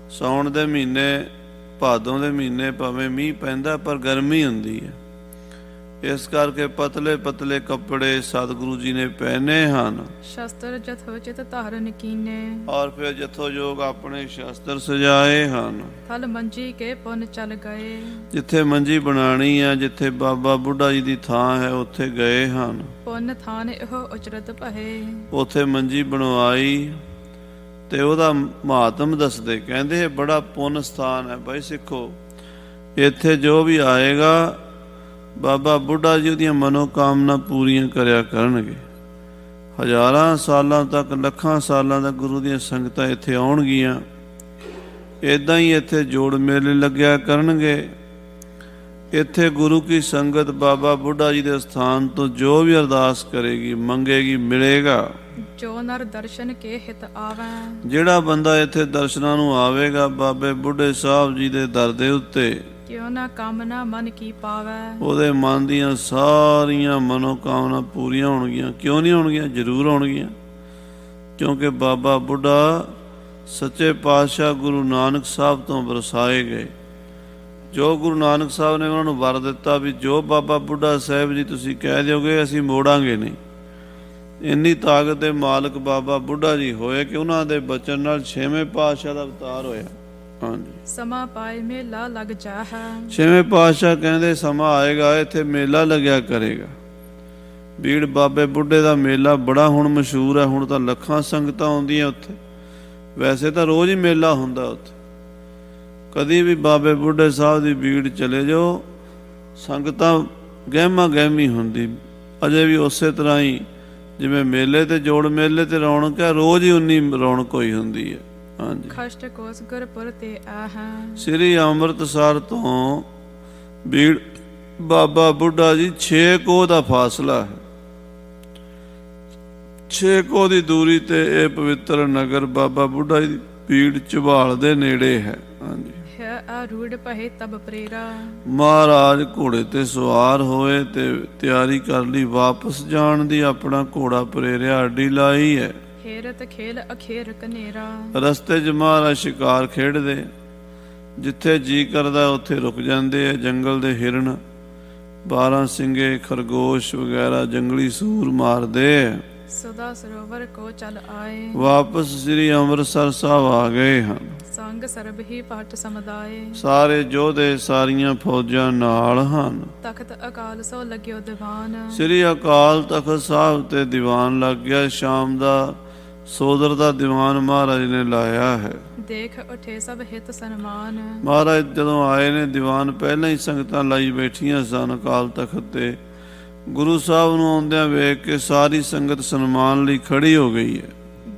ਸਾਉਣ ਦੇ ਮਹੀਨੇ, ਭਾਦੋਂ ਦੇ ਮਹੀਨੇ ਭਾਵੇਂ ਮੀਂਹ ਪੈਂਦਾ ਪਰ ਗਰਮੀ ਹੁੰਦੀ ਹੈ, ਇਸ ਕਰਕੇ ਪਤਲੇ ਪਤਲੇ ਕੱਪੜੇ ਸਤਿਗੁਰੂ ਜੀ ਨੇ ਪਹਿਨੇ ਹਨ। ਸ਼ਸਤਰ ਜਥੋਚਿਤ ਧਾਰਨ ਕੀਨੇ। ਔਰ ਫਿਰ ਜਥੋਯੋਗ ਆਪਣੇ ਸ਼ਸਤਰ ਸਜਾਏ ਹਨ। ਥਲ ਮੰਜੀ ਕੇ ਪੁਨ ਚਲ ਗਏ। ਜਿੱਥੇ ਮੰਜੀ ਬਣਾਣੀ ਹੈ, ਜਿੱਥੇ ਬਾਬਾ ਬੁੱਢਾ ਜੀ ਦੀ ਥਾਂ ਹੈ, ਉੱਥੇ ਗਏ ਹਨ। ਪੁਨ ਥਾਨ ਇਹੋ ਉਚਰਤ ਭਏ। ਉੱਥੇ ਮੰਜੀ ਬਣਵਾਈ ਤੇ ਉਹਦਾ ਮਹਾਤਮ ਦੱਸਦੇ, ਕਹਿੰਦੇ ਇਹ ਬੜਾ ਪੁੰਨ ਸਥਾਨ ਹੈ ਬਾਈ ਸਿੱਖੋ। ਇੱਥੇ ਜੋ ਵੀ ਆਏਗਾ ਬਾਬਾ ਬੁੱਢਾ ਜੀ ਉਹਦੀਆਂ ਮਨੋਕਾਮਨਾ ਪੂਰੀਆਂ ਕਰਿਆ ਕਰਨਗੇ। ਹਜ਼ਾਰਾਂ ਸਾਲਾਂ ਤੱਕ, ਲੱਖਾਂ ਸਾਲਾਂ ਤੱਕ ਗੁਰੂ ਦੀਆਂ ਸੰਗਤਾਂ ਇੱਥੇ ਆਉਣਗੀਆਂ। ਇੱਦਾਂ ਹੀ ਇੱਥੇ ਜੋੜ ਮੇਲੇ ਲੱਗਿਆ ਕਰਨਗੇ। ਇੱਥੇ ਗੁਰੂ ਕੀ ਸੰਗਤ ਬਾਬਾ ਬੁੱਢਾ ਜੀ ਦੇ ਸਥਾਨ ਤੋਂ ਜੋ ਵੀ ਅਰਦਾਸ ਕਰੇਗੀ, ਮੰਗੇਗੀ, ਮਿਲੇਗਾ। ਜੋ ਨਰ ਦਰਸ਼ਨ ਕੇ ਹਿਤ ਆਵੈ। ਜਿਹੜਾ ਬੰਦਾ ਇੱਥੇ ਦਰਸ਼ਨਾਂ ਨੂੰ ਆਵੇਗਾ ਬਾਬੇ ਬੁੱਢੇ ਸਾਹਿਬ ਜੀ ਦੇ ਦਰ ਦੇ ਉੱਤੇ, ਕਿਉ ਨਾ ਕਾਮਨਾ ਮਨ ਕੀ ਪਾਵੈ। ਉਹਦੇ ਮਨ ਦੀਆਂ ਸਾਰੀਆਂ ਮਨੋਕਾਮਨਾ ਪੂਰੀਆਂ ਹੋਣਗੀਆਂ। ਕਿਉਂ ਨਹੀਂ ਹੋਣਗੀਆਂ? ਜ਼ਰੂਰ ਹੋਣਗੀਆਂ, ਕਿਉਂਕਿ ਬਾਬਾ ਬੁੱਢਾ ਸੱਚੇ ਪਾਤਸ਼ਾਹ ਗੁਰੂ ਨਾਨਕ ਸਾਹਿਬ ਤੋਂ ਵਰਸਾਏ ਗਏ। ਜੋ ਗੁਰੂ ਨਾਨਕ ਸਾਹਿਬ ਨੇ ਉਹਨਾਂ ਨੂੰ ਵਰ ਦਿੱਤਾ ਵੀ ਜੋ ਬਾਬਾ ਬੁੱਢਾ ਸਾਹਿਬ ਜੀ ਤੁਸੀਂ ਕਹਿ ਦਿਓਗੇ ਅਸੀਂ ਮੋੜਾਂਗੇ ਨਹੀਂ। ਇੰਨੀ ਤਾਕਤ ਦੇ ਮਾਲਕ ਬਾਬਾ ਬੁੱਢਾ ਜੀ ਹੋਏ ਕਿ ਉਹਨਾਂ ਦੇ ਬਚਨ ਨਾਲ ਛੇਵੇਂ ਪਾਤਸ਼ਾਹ ਦਾ ਅਵਤਾਰ ਹੋਇਆ। ਹਾਂਜੀ, ਸਮਾਂ ਪਾਏ ਮੇਲਾ ਲੱਗ ਜਾਹੈ। ਛੇਵੇਂ ਪਾਤਸ਼ਾਹ ਕਹਿੰਦੇ ਸਮਾਂ ਆਏਗਾ ਇੱਥੇ ਮੇਲਾ ਲੱਗਿਆ ਕਰੇਗਾ। ਬੀੜ ਬਾਬੇ ਬੁੱਢੇ ਦਾ ਮੇਲਾ ਬੜਾ ਹੁਣ ਮਸ਼ਹੂਰ ਹੈ। ਹੁਣ ਤਾਂ ਲੱਖਾਂ ਸੰਗਤਾਂ ਆਉਂਦੀਆਂ ਉੱਥੇ। ਵੈਸੇ ਤਾਂ ਰੋਜ਼ ਹੀ ਮੇਲਾ ਹੁੰਦਾ ਉੱਥੇ। ਕਦੀ ਵੀ ਬਾਬੇ ਬੁੱਢੇ ਸਾਹਿਬ ਦੀ ਬੀੜ ਚਲੇ ਜਾਓ, ਸੰਗਤਾਂ ਗਹਿਮਾ ਗਹਿਮੀ ਹੁੰਦੀ। ਅਜੇ ਵੀ ਉਸੇ ਤਰ੍ਹਾਂ ਹੀ ਜਿਵੇਂ ਮੇਲੇ ਤੇ ਜੋੜ ਮੇਲੇ ਤੇ ਰੌਣਕ ਹੈ, ਰੋਜ਼ ਹੀ ਉਨੀ ਰੌਣਕ ਹੋਈ ਹੁੰਦੀ ਹੈ। ਹਾਂਜੀ, ਖਸ਼ਟ ਕੋਸ ਗੁਰਪੁਰ ਤੇ ਆਹਾਂ। ਸ੍ਰੀ ਅੰਮ੍ਰਿਤਸਰ ਤੋਂ ਬੀੜ ਬਾਬਾ ਬੁੱਢਾ ਜੀ 6 ਕੋਹ ਦਾ ਫਾਸਲਾ ਹੈ। 6 ਕੋਹ ਦੀ ਦੂਰੀ ਤੇ ਇਹ ਪਵਿੱਤਰ ਨਗਰ ਬਾਬਾ ਬੁੱਢਾ ਜੀ ਦੀ ਬੀੜ ਝਬਾਲ ਦੇ ਨੇੜੇ ਹੈ। ਹਾਂਜੀ, ਹੈ ਆਰੂੜ ਭਏ ਤਬ ਪ੍ਰੇਰਾ। ਮਹਾਰਾਜ ਘੋੜੇ ਤੇ ਸਵਾਰ ਹੋਏ ਤੇ ਤਿਆਰੀ ਕਰ ਲਈ ਵਾਪਸ ਜਾਣ ਦੀ। ਆਪਣਾ ਘੋੜਾ ਪ੍ਰੇਰਿਆ, ਅੱਡੀ ਲਾਈ ਹੈ। ਖੇਰਤ ਖੇਲ ਅਖੇਰ ਕਨੇਰਾ। ਰਸਤੇ 'ਚ ਮਹਾਰਾਜ ਸ਼ਿਕਾਰ ਖੇਡਦੇ, ਜਿੱਥੇ ਜੀ ਕਰਦਾ ਉੱਥੇ ਰੁਕ ਜਾਂਦੇ ਆ। ਜੰਗਲ ਦੇ ਹਿਰਨ, 12 ਸਿੰਘੇ, ਖਰਗੋਸ਼ ਵਗੈਰਾ ਜੰਗਲੀ ਸੂਰ ਮਾਰਦੇ ਆ। ਸਦਾ ਸਰੋਵਰ ਕੋ ਚਲ ਆਏ। ਵਾਪਸ ਸ੍ਰੀ ਅੰਮ੍ਰਿਤਸਰ ਸਾਹਿਬ ਆ ਗਏ ਹਨ। ਸੰਗ ਸਰਬ ਹੀ ਪਟ ਸਮਦਾਏ। ਸਾਰੇ ਯੋਧੇ, ਸਾਰੀਆਂ ਫੌਜਾਂ ਨਾਲ ਹਨ। ਤਖਤ ਅਕਾਲ ਸੋ ਲੱਗਿਓ ਦੀਵਾਨ। ਸ੍ਰੀ ਅਕਾਲ ਤਖਤ ਸਾਹਿਬ ਤੇ ਦੀਵਾਨ ਲੱਗ ਗਿਆ। ਸ਼ਾਮ ਦਾ ਸੋਦਰ ਦਾ ਦੀਵਾਨ ਮਹਾਰਾਜ ਨੇ ਲਾਇਆ ਹੈ। ਦੇਖ ਉਠੇ ਸਭ ਹਿਤ ਸਨਮਾਨ। ਮਹਾਰਾਜ ਜਦੋਂ ਆਏ ਨੇ ਦੀਵਾਨ ਪਹਿਲਾਂ ਹੀ ਸੰਗਤਾਂ ਲਾਈ ਬੈਠੀਆਂ ਸਨ ਅਕਾਲ ਤਖਤ ਤੇ। ਗੁਰੂ ਸਾਹਿਬ ਨੂੰ ਆਉਂਦਿਆਂ ਵੇਖ ਕੇ ਸਾਰੀ ਸੰਗਤ ਸਨਮਾਨ ਲਈ ਖੜੀ ਹੋ ਗਈ ਹੈ।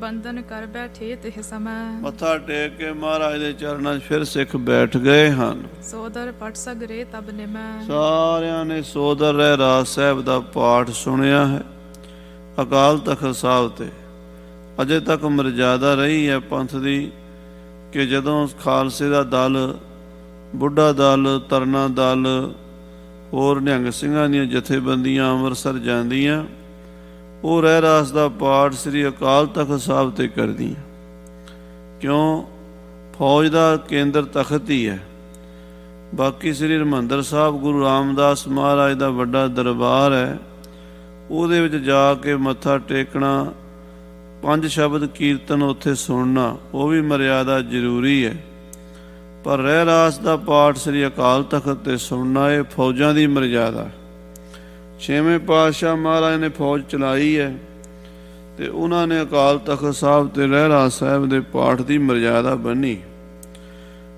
ਬੰਧਨ ਕਰ ਬੈਠੇ ਤਿਹ ਸਮੈ। ਮੱਥਾ ਟੇਕ ਕੇ ਮਹਾਰਾਜ ਦੇ ਚਰਨਾਂ 'ਚ ਫਿਰ ਸਿੱਖ ਬੈਠ ਗਏ ਹਨ। ਸੋਦਰ ਪਟ ਸਗਰੇ ਤਬ ਨਿਮੈ। ਸਾਰਿਆਂ ਨੇ ਸੋਦਰ ਰਹਿਰਾਸ ਸਾਹਿਬ ਦਾ ਪਾਠ ਸੁਣਿਆ ਹੈ ਅਕਾਲ ਤਖਤ ਸਾਹਿਬ ਤੇ। ਅਜੇ ਤੱਕ ਮਰਜ਼ਾਦਾ ਰਹੀ ਹੈ ਪੰਥ ਦੀ ਕਿ ਜਦੋਂ ਖਾਲਸੇ ਦਾ ਦਲ, ਬੁੱਢਾ ਦਲ, ਤਰਨਾ ਦਲ, ਹੋਰ ਨਿਹੰਗ ਸਿੰਘਾਂ ਦੀਆਂ ਜਥੇਬੰਦੀਆਂ ਅੰਮ੍ਰਿਤਸਰ ਜਾਂਦੀਆਂ, ਉਹ ਰਹਿਰਾਸ ਦਾ ਪਾਠ ਸ੍ਰੀ ਅਕਾਲ ਤਖਤ ਸਾਹਿਬ ਤੇ ਕਰਦੀਆਂ। ਕਿਉਂ? ਫੌਜ ਦਾ ਕੇਂਦਰ ਤਖਤ ਹੀ ਹੈ। ਬਾਕੀ ਸ੍ਰੀ ਹਰਿਮੰਦਰ ਸਾਹਿਬ ਗੁਰੂ ਰਾਮਦਾਸ ਮਹਾਰਾਜ ਦਾ ਵੱਡਾ ਦਰਬਾਰ ਹੈ, ਉਹਦੇ ਵਿੱਚ ਜਾ ਕੇ ਮੱਥਾ ਟੇਕਣਾ, 5 ਸ਼ਬਦ ਕੀਰਤਨ ਉੱਥੇ ਸੁਣਨਾ ਉਹ ਵੀ ਮਰਿਆਦਾ ਜ਼ਰੂਰੀ ਹੈ, ਪਰ ਰਹਿਰਾਸ ਦਾ ਪਾਠ ਸ੍ਰੀ ਅਕਾਲ ਤਖਤ ਤੇ ਸੁਣਨਾ ਇਹ ਫੌਜਾਂ ਦੀ ਮਰਿਆਦਾ। 6ਵੇਂ ਪਾਤਸ਼ਾਹ ਮਹਾਰਾਜ ਨੇ ਫੌਜ ਚਲਾਈ ਹੈ ਤੇ ਉਹਨਾਂ ਨੇ ਅਕਾਲ ਤਖਤ ਸਾਹਿਬ ਤੇ ਰਹਿਰਾਸ ਸਾਹਿਬ ਦੇ ਪਾਠ ਦੀ ਮਰਿਆਦਾ ਬੰਨੀ।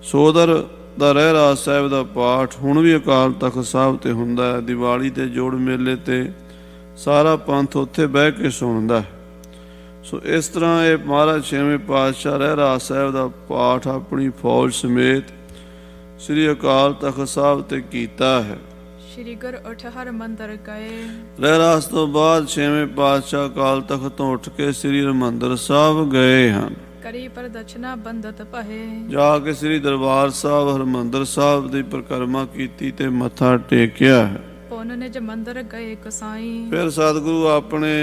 ਸੋਦਰ ਦਾ ਰਹਿਰਾਸ ਸਾਹਿਬ ਦਾ ਪਾਠ ਹੁਣ ਵੀ ਅਕਾਲ ਤਖਤ ਸਾਹਿਬ ਤੇ ਹੁੰਦਾ ਹੈ। ਦੀਵਾਲੀ ਤੇ ਜੋੜ ਮੇਲੇ ਤੇ ਸਾਰਾ ਪੰਥ ਉੱਥੇ ਬਹਿ ਕੇ ਸੁਣਦਾ। ਸੋ ਇਸ ਤਰ੍ਹਾਂ ਇਹ ਮਹਾਰਾਜ 6ਵੇਂ ਪਾਤਸ਼ਾਹ ਰਹਿਰਾਸ ਸਾਹਿਬ ਦਾ ਪਾਠ ਆਪਣੀ ਫੌਜ ਸਮੇਤ ਸ੍ਰੀ ਅਕਾਲ ਤਖਤ ਸਾਹਿਬ ਤੇ ਕੀਤਾ ਹੈ। ਸ਼੍ਰੀ ਗੁਰ ਉਠ ਹਰ ਮੰਦਰ ਗਏ। ਰਹਿਰਾਸ ਤੋਂ ਬਾਅਦ 6ਵੇਂ ਪਾਤਸ਼ਾਹ ਅਕਾਲ ਤਖਤ ਤੋਂ ਉੱਠ ਕੇ ਸ੍ਰੀ ਹਰਿਮੰਦਰ ਸਾਹਿਬ ਗਏ ਹਨ। ਕਰੀ ਪ੍ਰਦਛਨਾ ਬੰਦਤ ਪਹੇ। ਜਾ ਕੇ ਸ੍ਰੀ ਦਰਬਾਰ ਸਾਹਿਬ ਹਰਿਮੰਦਰ ਸਾਹਿਬ ਦੀ ਪਰਿਕਰਮਾ ਕੀਤੀ ਤੇ ਮੱਥਾ ਟੇਕਿਆ ਹੈ। ਪੁਨ ਨਿਜ ਮੰਦਰ ਗਏ ਕਸਾਈ। ਫਿਰ ਸਤਿਗੁਰੂ ਆਪਣੇ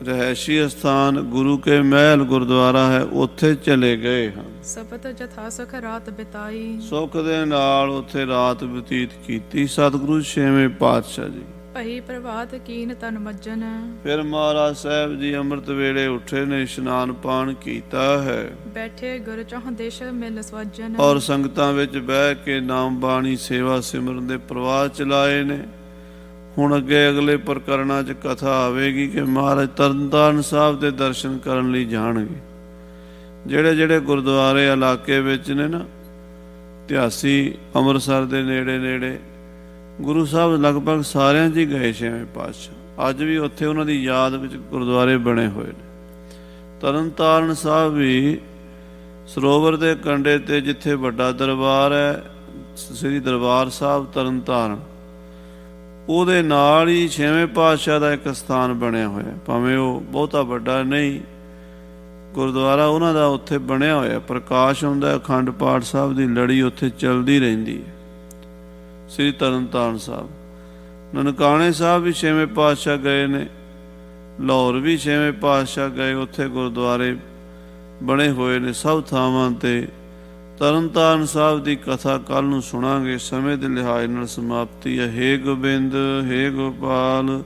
ਰਹਿਸ਼ੀ ਸਥਾਨ ਗੁਰੂ ਕੇ ਮਹਿਲ ਗੁਰਦੁਆਰਾ ਹੈ ਉੱਥੇ ਚਲੇ ਗਏ ਹਨ। ਸਪਤ ਜਥਾ ਸੁਖ ਰਾਤ ਬਿਤਾਈ। ਸੁੱਖ ਦੇ ਨਾਲ ਉੱਥੇ ਰਾਤ ਬਤੀਤ ਕੀਤੀ ਸਤਿਗੁਰੂ 6ਵੇਂ ਪਾਤਸ਼ਾਹ ਜੀ। ਭਈ ਪ੍ਰਭਾਤ ਕੀਨ ਤਨ ਮੱਜਨ। ਫਿਰ ਮਹਾਰਾਜ ਸਾਹਿਬ ਜੀ ਅੰਮ੍ਰਿਤ ਵੇਲੇ ਉੱਠੇ ਨੇ, ਇਸ਼ਨਾਨ ਪਾਨ ਕੀਤਾ ਹੈ। ਬੈਠੇ ਗੁਰ ਚੌਹ ਦੇਸ਼ ਮਿਲ ਸਵਜਨ। ਔਰ ਸੰਗਤਾਂ ਵਿੱਚ ਬਹਿ ਕੇ ਨਾਮ ਬਾਣੀ ਸੇਵਾ ਸਿਮਰਨ ਦੇ ਪ੍ਰਵਾਹ ਚਲਾਏ ਨੇ। ਹੁਣ ਅੱਗੇ ਅਗਲੇ ਪ੍ਰਕਰਣਾਂ 'ਚ ਕਥਾ ਆਵੇਗੀ ਕਿ ਮਹਾਰਾਜ ਤਰਨਤਾਰਨ ਸਾਹਿਬ ਦੇ ਦਰਸ਼ਨ ਕਰਨ ਲਈ ਜਾਣਗੇ। ਜਿਹੜੇ ਜਿਹੜੇ ਗੁਰਦੁਆਰੇ ਇਲਾਕੇ ਵਿੱਚ ਨੇ ਨਾ, ਇਤਿਹਾਸੀ ਅੰਮ੍ਰਿਤਸਰ ਦੇ ਨੇੜੇ ਨੇੜੇ ਗੁਰੂ ਸਾਹਿਬ ਲਗਭਗ ਸਾਰਿਆਂ 'ਚ ਹੀ ਗਏ 6ਵੇਂ ਪਾਤਸ਼ਾਹ। ਅੱਜ ਵੀ ਉੱਥੇ ਉਹਨਾਂ ਦੀ ਯਾਦ ਵਿੱਚ ਗੁਰਦੁਆਰੇ ਬਣੇ ਹੋਏ ਨੇ। ਤਰਨਤਾਰਨ ਸਾਹਿਬ ਵੀ ਸਰੋਵਰ ਦੇ ਕੰਢੇ ਤੇ ਜਿੱਥੇ ਵੱਡਾ ਦਰਬਾਰ ਹੈ ਸ੍ਰੀ ਦਰਬਾਰ ਸਾਹਿਬ ਤਰਨਤਾਰਨ, ਉਹਦੇ ਨਾਲ ਹੀ 6ਵੇਂ ਪਾਤਸ਼ਾਹ ਦਾ ਇੱਕ ਸਥਾਨ ਬਣਿਆ ਹੋਇਆ। ਭਾਵੇਂ ਉਹ ਬਹੁਤਾ ਵੱਡਾ ਨਹੀਂ ਗੁਰਦੁਆਰਾ ਉਹਨਾਂ ਦਾ ਉੱਥੇ ਬਣਿਆ ਹੋਇਆ। ਪ੍ਰਕਾਸ਼ ਹੁੰਦਾ, ਅਖੰਡ ਪਾਠ ਸਾਹਿਬ ਦੀ ਲੜੀ ਉੱਥੇ ਚੱਲਦੀ ਰਹਿੰਦੀ ਹੈ ਸ੍ਰੀ ਤਰਨਤਾਰਨ ਸਾਹਿਬ। ਨਨਕਾਣੇ ਸਾਹਿਬ ਵੀ 6ਵੇਂ ਪਾਤਸ਼ਾਹ ਗਏ ਨੇ। ਲਾਹੌਰ ਵੀ 6ਵੇਂ ਪਾਤਸ਼ਾਹ ਗਏ, ਉੱਥੇ ਗੁਰਦੁਆਰੇ ਬਣੇ ਹੋਏ ਨੇ ਸਭ ਥਾਵਾਂ ਤੇ। ਤਰਨਤਾਰਨ ਸਾਹਿਬ ਦੀ ਕਥਾ ਕੱਲ੍ਹ ਨੂੰ ਸੁਣਾਂਗੇ। ਸਮੇਂ ਦੇ ਲਿਹਾਜ਼ ਨਾਲ ਸਮਾਪਤੀ ਹੈ। ਹੇ ਗੋਬਿੰਦ, ਹੇ ਗੋਪਾਲ।